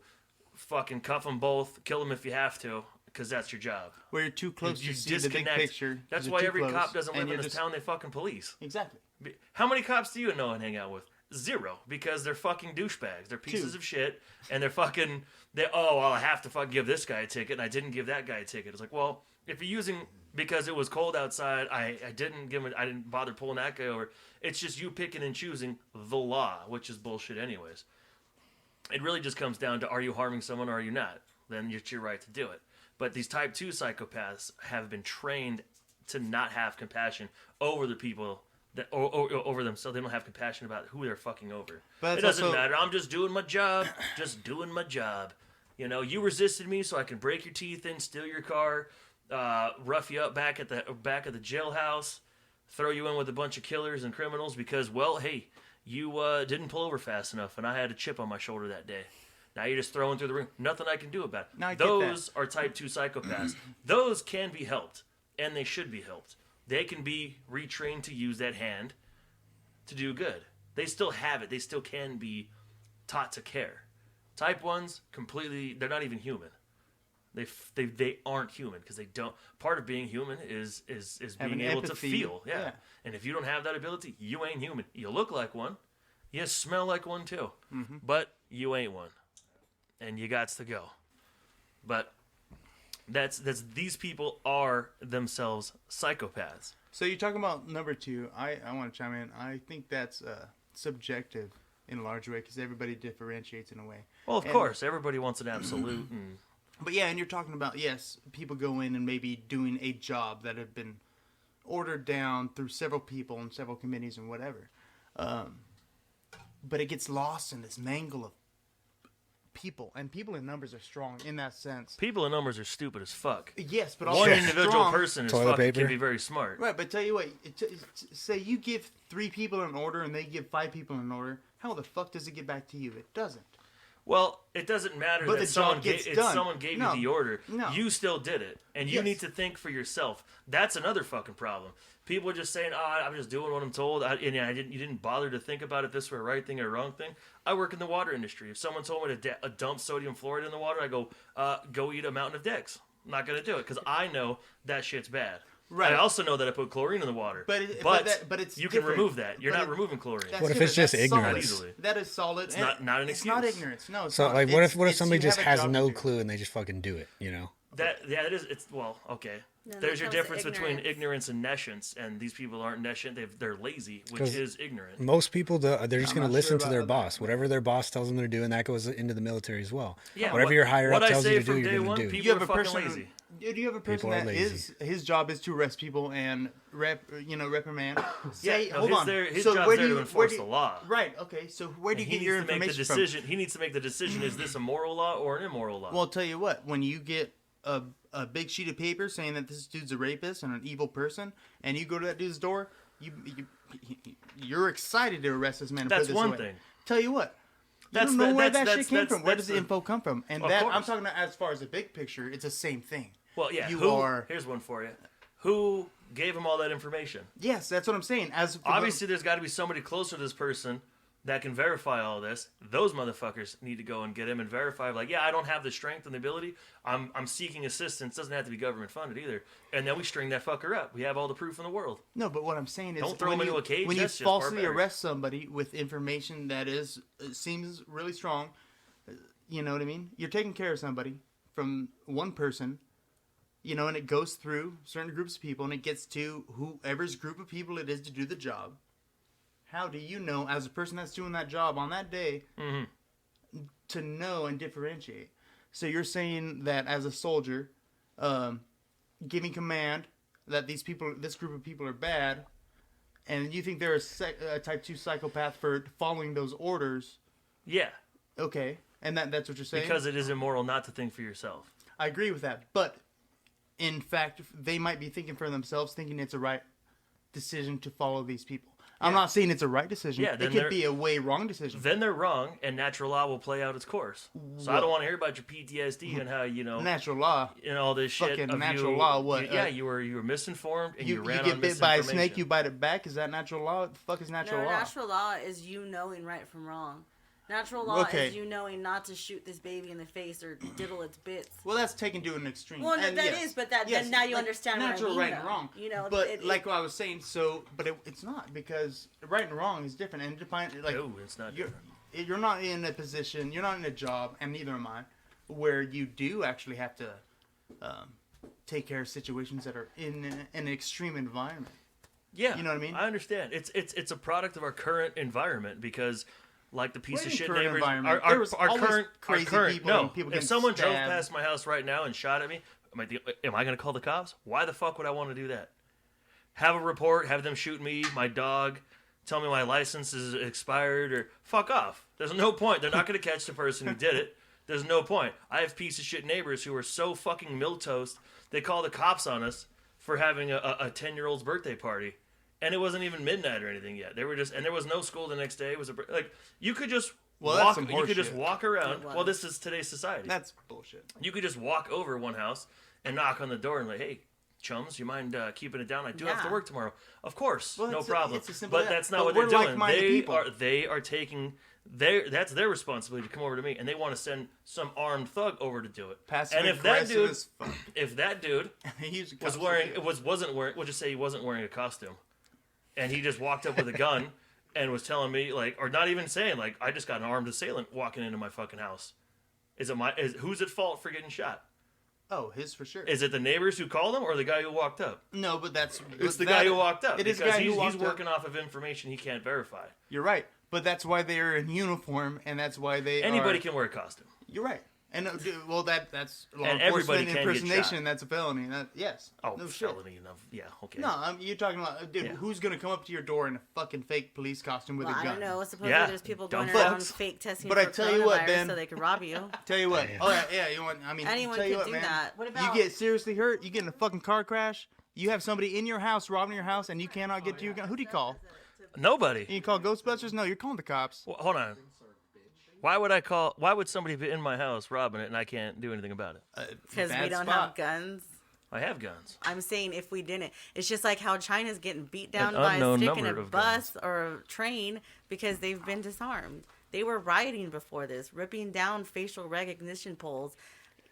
fucking cuff them both, kill them if you have to, because that's your job. Where you're too close You to see the big picture. That's You're why too every close, cop doesn't and live in you're this just- town they fucking police. Exactly. How many cops do you know and hang out with? Zero, because they're fucking douchebags. They're pieces Two. of shit, and they're fucking. Oh, well, I have to fucking give this guy a ticket, and I didn't give that guy a ticket. It's like, well, if you're using because it was cold outside, I didn't give him. I didn't bother pulling that guy over. It's just you picking and choosing the law, which is bullshit, anyways. It really just comes down to: are you harming someone, or are you not? Then it's your right to do it. But these type 2 psychopaths have been trained to not have compassion over the people that or over them, so they don't have compassion about who they're fucking over. But It it's doesn't also- matter. I'm just doing my job. Just doing my job. You know, you resisted me, so I can break your teeth in, steal your car, rough you up back at the jailhouse, throw you in with a bunch of killers and criminals because, well, hey, you didn't pull over fast enough, and I had a chip on my shoulder that day. Now you're just throwing through the ring. Nothing I can do about it. No, I get Those are type 2 psychopaths. Those can be helped, and they should be helped. They can be retrained to use that hand to do good. They still have it. They still can be taught to care. Type 1s, completely, they're not even human. They aren't human because they don't. Part of being human is Having being able to empathy, feel. Yeah. yeah. And if you don't have that ability, you ain't human. You look like one. You smell like one too. Mm-hmm. But you ain't one. and you got to go. But that's these people are themselves psychopaths. So you're talking about number 2. I want to chime in. I think that's subjective in a large way because everybody differentiates in a way. Well, of course, everybody wants an absolute. But yeah, and you're talking about, yes, people go in and maybe doing a job that had been ordered down through several people and several committees and whatever. But it gets lost in this mangle of people, and people in numbers are strong in that sense. People in numbers are stupid as fuck. Yes, but also One individual strong. person is Toilet fucking paper. can be very smart. Right, but tell you what, say you give 3 people an order and they give 5 people an order, how the fuck does it get back to you? It doesn't. Well, it doesn't matter But that the job gets done. someone gave No. you the order. No. You still did it, and you Yes. need to think for yourself. That's another fucking problem. People are just saying, I'm just doing what I'm told. You didn't bother to think about if this were a right thing or a wrong thing. I work in the water industry. If someone told me to dump sodium fluoride in the water, I go eat a mountain of dicks. I'm not going to do it because I know that shit's bad. Right. I also know that I put chlorine in the water. But it's you can different. remove that. You're But not removing chlorine. That's What if different. it's just That's ignorance? solid. That is solid. It's not an It's not excuse. ignorance. No. It's So not. like, what if It's somebody you just have a has job no to do. clue and they just fucking do it? You know. That is, it's well, okay. No, There's that your comes to difference between ignorance. ignorance and nescience, and these people aren't nescient. They're lazy, which 'Cause is ignorant. Most people, they're just I'm going to not listen sure to about their that. boss. Whatever their boss tells them to do, and that goes into the military as well. Yeah, Whatever your higher up what I tells say you to do, from you're day going one, to do. people You have are a fucking person. lazy. Dude, you have a person People are that lazy. his job is to arrest people and reprimand. Say, no, hold on. his So job's where there do to you enforce where do the you- law. Right. Okay. So where do you And he get your needs to make the information from? decision. He needs to make the decision: is this a moral law or an immoral law? Well, I'll tell you what. When you get a big sheet of paper saying that this dude's a rapist and an evil person, and you go to that dude's door, you're excited to arrest this man. And That's put this one away. thing. Tell you what. You That's don't know the- where that's- that shit came that's- from. Where that's does the info come from? And Of that I'm course. talking about as far as the big picture. It's the same thing. Well, yeah. You Here's one for you. Who gave him all that information? Yes, that's what I'm saying. As for Obviously, there's got to be somebody closer to this person that can verify all this. Those motherfuckers need to go and get him and verify. Like, yeah, I don't have the strength and the ability. I'm seeking assistance. Doesn't have to be government funded either. And then we string that fucker up. We have all the proof in the world. No, but what I'm saying is, Don't throw him into a cage, when you that's just falsely barbaric. arrest somebody with information that seems really strong, you know what I mean? You're taking care of somebody from one person, and it goes through certain groups of people, and it gets to whoever's group of people it is to do the job. How do you know, as a person that's doing that job on that day, to know and differentiate? So you're saying that as a soldier, giving command that this group of people are bad, and you think they're a type 2 psychopath for following those orders. Yeah. Okay, and that's what you're saying? Because it is immoral not to think for yourself. I agree with that, but in fact, they might be thinking for themselves, thinking it's a right decision to follow these people. I'm not saying it's a right decision. Yeah, it then could be a way wrong decision. Then they're wrong, and natural law will play out its course. So I don't want to hear about your PTSD and how Natural law. and all this shit. Fucking of natural you, law, what, Yeah, you were misinformed and you, You ran get on bit by a misinformation. snake, you bite it back. Is that natural law? What the fuck is natural No, law? natural law is you knowing right from wrong. Natural law Okay. is you knowing not to shoot this baby in the face or diddle its bits. Well, that's taken to an extreme. Well, And that yes, is, but then now you like, understand what I natural mean, right and though. wrong. You know, but like what I was saying, it's not, because right and wrong is different, and No, it's not you're, different. you're not in a position, you're not in a job, and neither am I, where you do actually have to take care of situations that are in an extreme environment. Yeah, You know what I mean? I understand. It's a product of our current environment because, like the piece What of do you shit mean current neighbors, environment? our There was always current crazy people no. and people If getting someone drove stabbed. past my house right now and shot at me, am I going to call the cops? Why the fuck would I want to do that? Have a report, have them shoot me, my dog, tell me my license is expired, or fuck off. There's no point. They're not going to catch the person who did it. There's no point. I have piece of shit neighbors who are so fucking milquetoast, they call the cops on us for having a 10-year-old's birthday party. And it wasn't even midnight or anything yet. They were just, and there was no school the next day. It was you could just Well, that's walk. some You could just horseshit. walk around. It was. Well, this is today's society. That's bullshit. You could just walk over one house and knock on the door and like, hey, chums, you mind keeping it down? I do have to Yeah. work tomorrow. Of course, Well, no it's problem. it's as simple But as that. that's not But what we're they're doing. like-minded people. They are taking that's their responsibility to come over to me, and they want to send some armed thug over to do it. Passive and if that aggressive dude, as fuck. if that dude He's a was cop. wearing wasn't wearing, we'll just say he wasn't wearing a costume, and he just walked up with a gun and was telling me or not even saying I just got an armed assailant walking into my fucking house. Who's at fault for getting shot? Oh, his for sure. Is it the neighbors who called him or the guy who walked up? No, but It's the guy who walked up. It is the guy who walked he's working off of information he can't verify. You're right, but that's why they're in uniform, and that's why Anybody can wear a costume. You're right. And well, that's law And enforcement everybody can get impersonation. shot. That's a felony. Oh, no shit. felony enough. Yeah, okay. No, you're talking about, dude. Yeah. Who's gonna come up to your door in a fucking fake police costume with Well, a gun? I don't know. Supposedly Yeah. there's people Dumb going around fucks. fake testing But for I tell you what, coronavirus Ben. so they could rob you. Tell you what. Oh yeah. You want? I mean, Anyone tell you could what, do man. that. What about You get seriously hurt? You get in a fucking car crash? You have somebody in your house robbing your house, and you cannot get to your gun. Who do you call? Nobody. You call Ghostbusters? No, you're calling the cops. Well, hold on. Why would somebody be in my house robbing it and I can't do anything about it? Because we bad don't spot. have guns. I have guns. I'm saying if we didn't, it's just like how China's getting beat down An by a unknown stick in number a of bus or a train because they've been disarmed. They were rioting before this, ripping down facial recognition poles.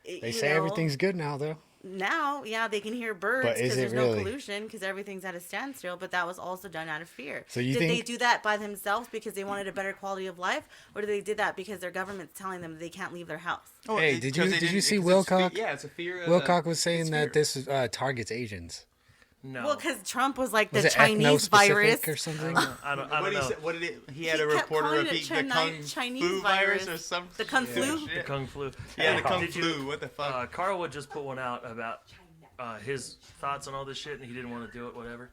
They say everything's good now, though. Now, yeah, they can hear birds But is because it there's really? no pollution because everything's at a standstill. But that was also done out of fear. So you did they think- do that by themselves because they wanted a better quality of life, or did they did that because their government's telling them they can't leave their house? Oh, Hey, did you see Wilcock? Yeah, it's a fear. Wilcock was saying it's that fear. this targets Asians. No. Well, because Trump was like Was the it Chinese ethno-specific virus. or something? I don't What did he know. say? What did it? He had a kept reporter calling it repeat the Chinese Kung Flu virus virus. or something. The Kung Flu? The Kung Flu. Yeah, the Kung Did you- Flu. What the fuck? Carl would just put one out about his thoughts on all this shit, and he didn't want to do it, whatever.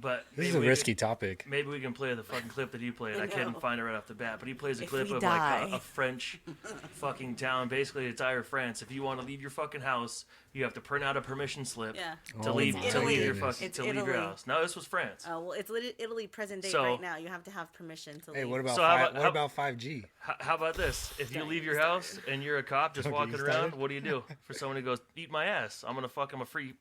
But This is maybe a we risky could- topic. Maybe we can play the fucking clip that he played. I I couldn't know. find it right off the bat, but he plays a If clip we of die. like a French fucking town, basically the entire France. If you want to leave your fucking house, you have to print out a permission slip Yeah. to Oh leave my to leave your goodness. fucking It's to leave your Italy. house. No, this was France. Oh, well, it's Italy present day So- right now. You have to have permission to leave. Hey, what about So how five, about- what about 5G? How about this? If you Don't leave get your me house and you're a cop just Don't get walking me around, started. what do you do for someone who goes, "Eat my ass"? I'm a free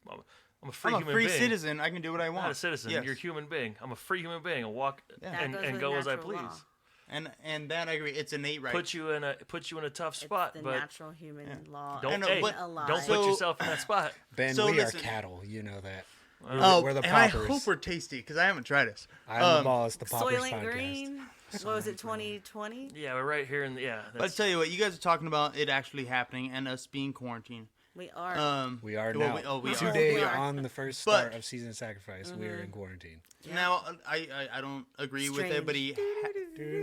I'm a human free being. citizen. I can do what I want. Not a citizen. Yes. You're a human being. I'm a free human being. I'll walk Yeah. That and, goes and with go as I natural please. law. And that I agree. It's innate right. Put you in a tough spot, It's the but natural human law. don't I know, hey, but- don't So- put yourself in that spot. Ben, So we listen- are cattle. You know that. Oh, we're the and I paupers. hope we're tasty because I haven't tried this. I'm the boss. The Poppers Soylent podcast. Green. What was it, 2020? Yeah, we're right here in the But I'll tell you what, you guys are talking about it actually happening and us being quarantined. We are. We are well, now. we are. Today We are. on the first But- start of season sacrifice, we are in quarantine. Now, I don't agree with Strange. everybody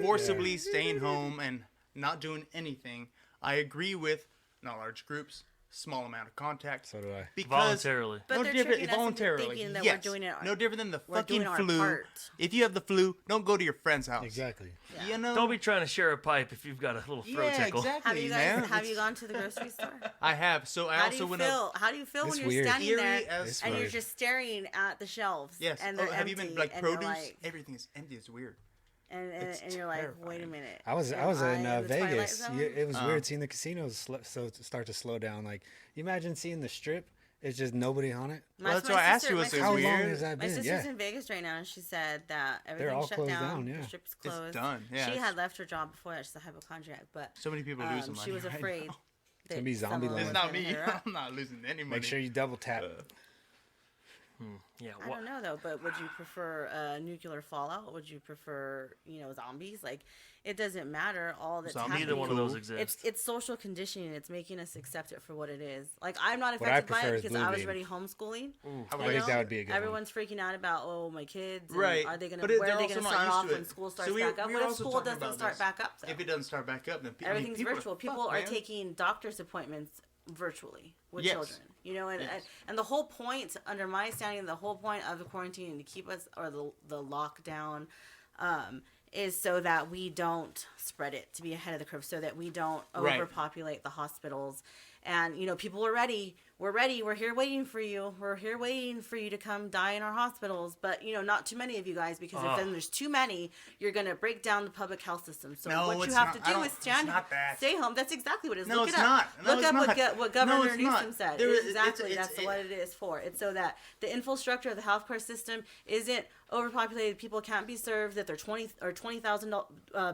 forcibly staying home and not doing anything. I agree with not large groups, small amount of contact. So do I. Because voluntarily. But no they're different tricking us into voluntarily. thinking that yes. we're doing it. No different than the we're fucking doing our flu. part. If you have the flu, don't go to your friend's house. Exactly. You know. Don't be trying to share a pipe if you've got a little throat Yeah, tickle. exactly, Have you guys man. have you gone to the grocery store? I have. So I How do also you went feel? up. How do you feel It's when you're weird. standing Eerie there as It's and you're weird. just staring at the shelves? Yes. And they're have you been empty, like and you're produce? like- Everything is empty. It's weird. and you're like, wait a minute. I was am in the Twilight Vegas. Zone? It was weird seeing the casinos start to slow down. Like, you imagine seeing the strip. It's just nobody on it. Well, that's why I asked you, was it How long weird? has that My been? sister's Yeah. in Vegas right now, and she said that all everything's shut closed down. down, yeah. The strip's closed. done, yeah, She it's- had left her job before that. She's a hypochondriac, but So many people losing money. she was right afraid. now. That gonna be zombie someone land. It's was not gonna me. hit her up. I'm not losing any money. Make sure you double tap. Yeah, I don't know though, but would you prefer nuclear fallout? Would you prefer, zombies? Like, it doesn't matter. All that's Zombies happening. neither one of those Cool. exists. It's social conditioning. It's making us accept it for what it is. Like, I'm not What I affected by prefer it is because blue I was bean. already homeschooling. I would I think like that would be a good one. Everyone's freaking out about my kids. And Right. Are they gonna? But Where they're are they also gonna not start used off to when it. school So starts we back up? were What if also school talking doesn't about start this. back up? Though? If it doesn't start back up, then Everything's people virtual. Are People fucked, are man. taking doctor's appointments virtually with Yes. children. And, Yes. and the whole point, under my standing, the whole point of the quarantine to keep us, or the lockdown, is so that we don't spread it, to be ahead of the curve, so that we don't Right. overpopulate the hospitals. And, people are ready. We're ready. We're here waiting for you. We're here waiting for you to come die in our hospitals. But, not too many of you guys, because if then there's too many, you're going to break down the public health system. So No, what you it's have not. to I do don't- is it's not that. stay home. That's exactly what it is. No, Look it's it up. not. No, Look it's up not. what No, Governor it's Newsom not. said. There is- Exactly. it's- That's what it is for. It's so that the infrastructure of the healthcare system isn't overpopulated. People can't be served. That they're 20,000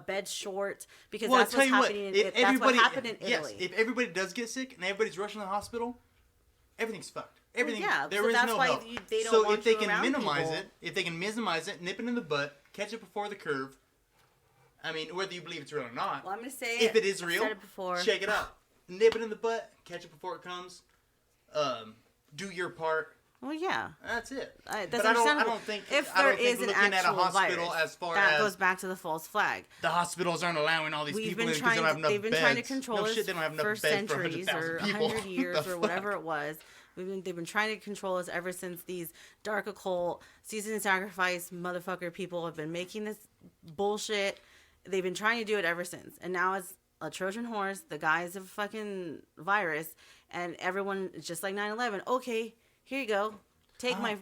beds short, because Well, that's I'll what's tell you happening. what, That's what happened in Italy. Yes, if everybody does get sick and everybody's rushing to the hospital, everything's fucked. Everything. yeah, there so is that's no why help. they don't so want if they you can around minimize people. it, nip it in the butt, catch it before the curve. I mean, whether you believe it's real or not. Well, I'm going to say if it is I've real, said it before. check it out. nip it in the butt, catch it before it comes. Do your part. Well, yeah. That's it. That's but I understandable. don't think if I there don't think is an looking actual at a hospital virus, as far that as goes back to the false flag. the hospitals aren't allowing all these people in because they don't have enough They've been beds. trying to control no us shit, they don't have enough for beds centuries for or 100,000 people. 100 years What the or fuck? whatever it was. They've been trying to control us ever since these dark occult season and sacrifice motherfucker people have been making this bullshit. They've been trying to do it ever since, and now it's a Trojan horse, the guise of fucking virus, and everyone just like 9/11. Okay, here you go. Take my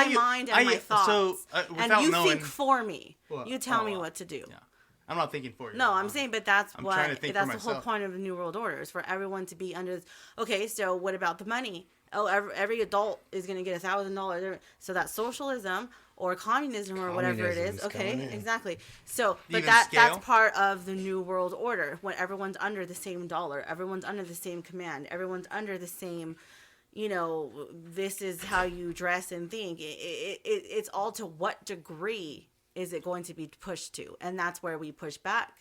mind and my thoughts, and you think for me. Well, you tell me what to do. Yeah. I'm not thinking for you. No, I'm saying, but that's I'm trying to think that's for the whole myself. point of the New World Order is for everyone to be under. Okay, so what about the money? Oh, every adult is going to get $1,000. So that's socialism or communism or whatever it is. Okay, exactly. So, but that's part of the New World Order when everyone's under the same dollar, everyone's under the same command, everyone's under the same. This is how you dress and think. It's all to what degree is it going to be pushed to, and that's where we push back.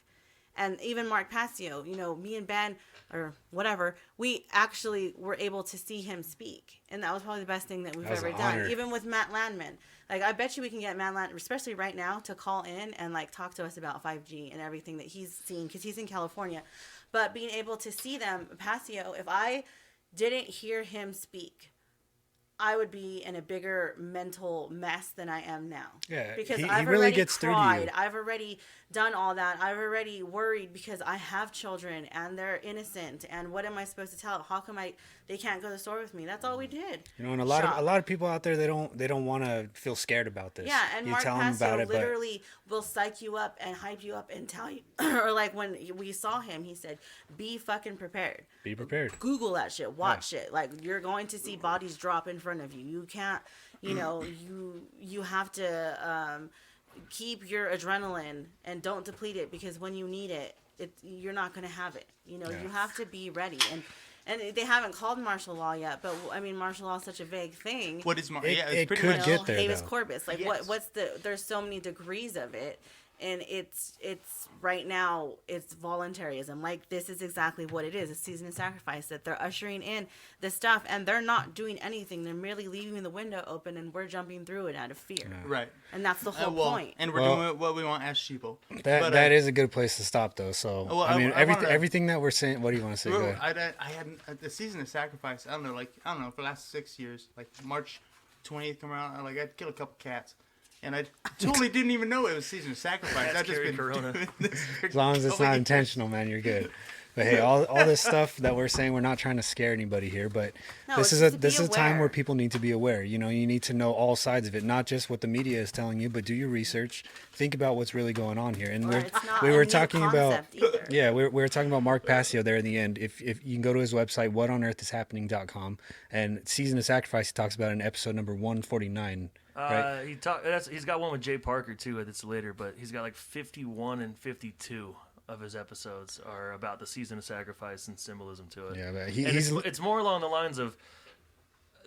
And even Mark Passio, me and Ben or whatever, we actually were able to see him speak, and that was probably the best thing that we've ever done. Even with Matt Landman, like I bet you we can get Matt Landman, especially right now, to call in and like talk to us about 5G and everything that he's seen because he's in California. But being able to see them, Passio, if I didn't hear him speak, I would be in a bigger mental mess than I am now. Yeah, because he I've really already gets cried. through to you. I've already done all that. I've already worried because I have children and they're innocent. And what am I supposed to tell? How come they can't go to the store with me? That's all we did. And a lot of people out there they don't want to feel scared about this. Yeah, and you Mark tell them Passio about it, literally will psych you up and hype you up and tell you, or like when we saw him, he said, "Be fucking prepared. Be prepared. Google that shit. Watch it. Like you're going to see bodies drop in front of you. You can't, you have to keep your adrenaline and don't deplete it because when you need it, you're not going to have it. You have to be ready." And they haven't called martial law yet, but I mean, martial law is such a vague thing. What is it could get there, habeas though. corpus. Like Yes. there's so many degrees of it, and it's right now it's voluntarism. Like this is exactly what it is. It's season of sacrifice that they're ushering in the stuff, and they're not doing anything. They're merely leaving the window open, and we're jumping through it out of fear. Right. And that's the whole point. And we're doing what we want as sheeple. That is a good place to stop, though. So everything that we're saying. What do you want to say? Go ahead. I hadn't the season of sacrifice. I don't know for the last 6 years, like March 20th come around. I'd kill a couple cats. And I totally didn't even know it was season of sacrifice. I've just been Corona. doing this for As long as it's not intentional, man, you're good. But hey, all this stuff that we're saying, we're not trying to scare anybody here, but No, this it's is to a be time aware. where people need to be aware. You need to know all sides of it, not just what the media is telling you, but do your research. Think about what's really going on here. And Or it's not we a were new talking about concept either. we were talking about Mark Passio there in the end. If you can go to his website, whatonearthishappening.com, and Season of Sacrifice he talks about in episode number 149. Right? He's got one with Jay Parker too. That's later, but he's got like 51 and 52 of his episodes are about the season of sacrifice and symbolism to it. Yeah, but it's more along the lines of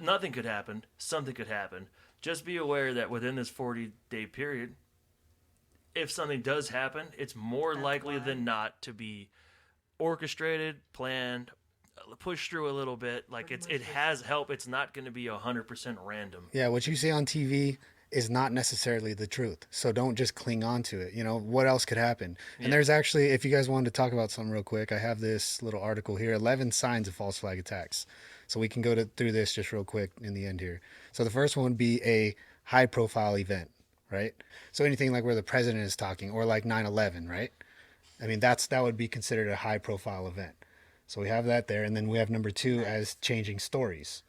nothing could happen, something could happen. Just be aware that within this 40-day period, if something does happen, it's more likely than not to be orchestrated, planned, pushed through a little bit. Like it has help. It's not going to be 100% random. Yeah, what you see on TV is not necessarily the truth. So don't just cling on to it. What else could happen? And there's actually, if you guys wanted to talk about something real quick, I have this little article here, 11 signs of false flag attacks. So we can go through this just real quick in the end here. So the first one would be a high profile event, right? So anything like where the president is talking or like 9/11, right? I mean, that would be considered a high profile event. So we have that there. And then we have number 2 as changing stories.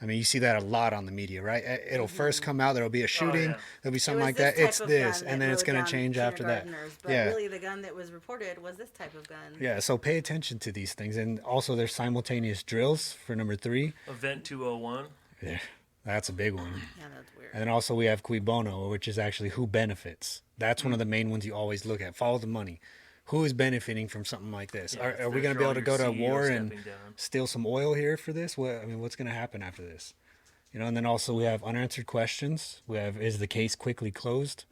I mean, you see that a lot on the media, right? It'll first come out, there'll be a shooting, there'll be something like that. It's this, and then it's going to change after that. But really the gun that was reported was this type of gun. Yeah, so pay attention to these things. And also there's simultaneous drills for number 3. Event 201. Yeah, that's a big one. Yeah, that's weird. And then also we have cui bono, which is actually who benefits. That's one of the main ones you always look at. Follow the money. Who is benefiting from something like this? Yeah, are we going to be able to go to CEO war and stepping down. steal some oil here for this? What's going to happen after this? And then also we have unanswered questions. We have, is the case quickly closed?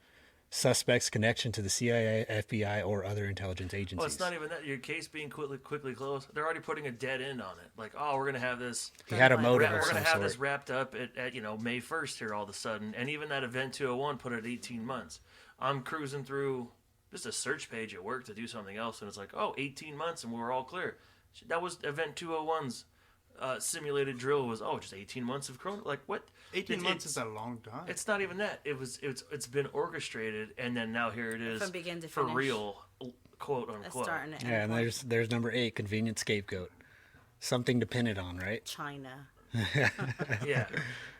suspect's connection to the CIA, FBI, or other intelligence agencies. Well, it's not even that. Your case being quickly closed. They're already putting a dead end on it. Like, oh, we're gonna have this. He had a motive We're of gonna some have sort. this wrapped up at May 1st here all of a sudden, and even that Event 201 put it at 18 months. I'm cruising through just a search page at work to do something else, and it's like, oh, 18 months, and we're all clear. That was Event 201's simulated drill was just 18 months of Corona. Like what? 18 months is a long time. It's not even that. It's been orchestrated, and then now here it is From begin to for finish. real, quote unquote. Start and an Yeah, and end point. there's number 8, convenient scapegoat. Something to pin it on, right? China. Yeah,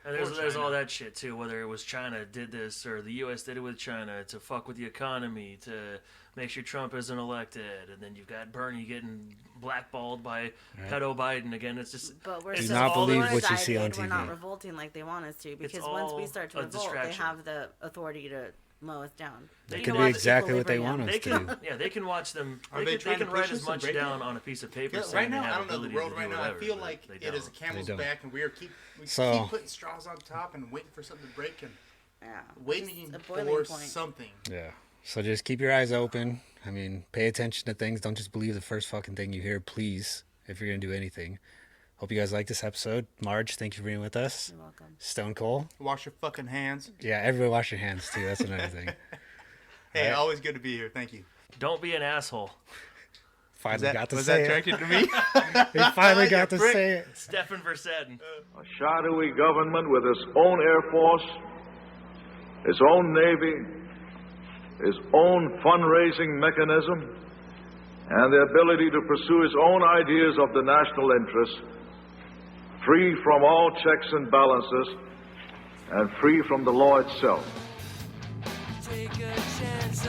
and there's all that shit too. Whether it was China did this or the U.S. did it with China to fuck with the economy, to make sure Trump isn't elected, and then you've got Bernie getting blackballed by pedo Biden again. It's just But we're it's still not believe we're what you see on united, We're not TV. revolting like they want us to, because all once we start to a revolt, distraction. they have the authority to mow us down. That They could can be watch exactly what they equilibrium. want us They to can, do. yeah, they can watch them. Are They they can trying to write push as us and much break down it? on a piece of paper. Yeah, saying right they now, have I don't know the ability world to do right now. I whatever, feel but like they it is a don't. camel's don't. back, and we keep So- putting straws on top and waiting for something to break and Yeah. waiting It's a for boiling point. something. Yeah. So just keep your eyes open. I mean, pay attention to things. Don't just believe the first fucking thing you hear, please, if you're going to do anything. Hope you guys like this episode. Marge, thank you for being with us. You're welcome. Stone Cold. Wash your fucking hands. Yeah, everybody wash your hands, too. That's another thing. Hey, Alright. always good to be here. Thank you. Don't be an asshole. Finally got to was say that it. directed to me? He finally You got to prick. say it. Stefan Versetten. A shadowy government with its own Air Force, its own Navy, its own fundraising mechanism, and the ability to pursue its own ideas of the national interest, free from all checks and balances, and free from the law itself. Take a chance,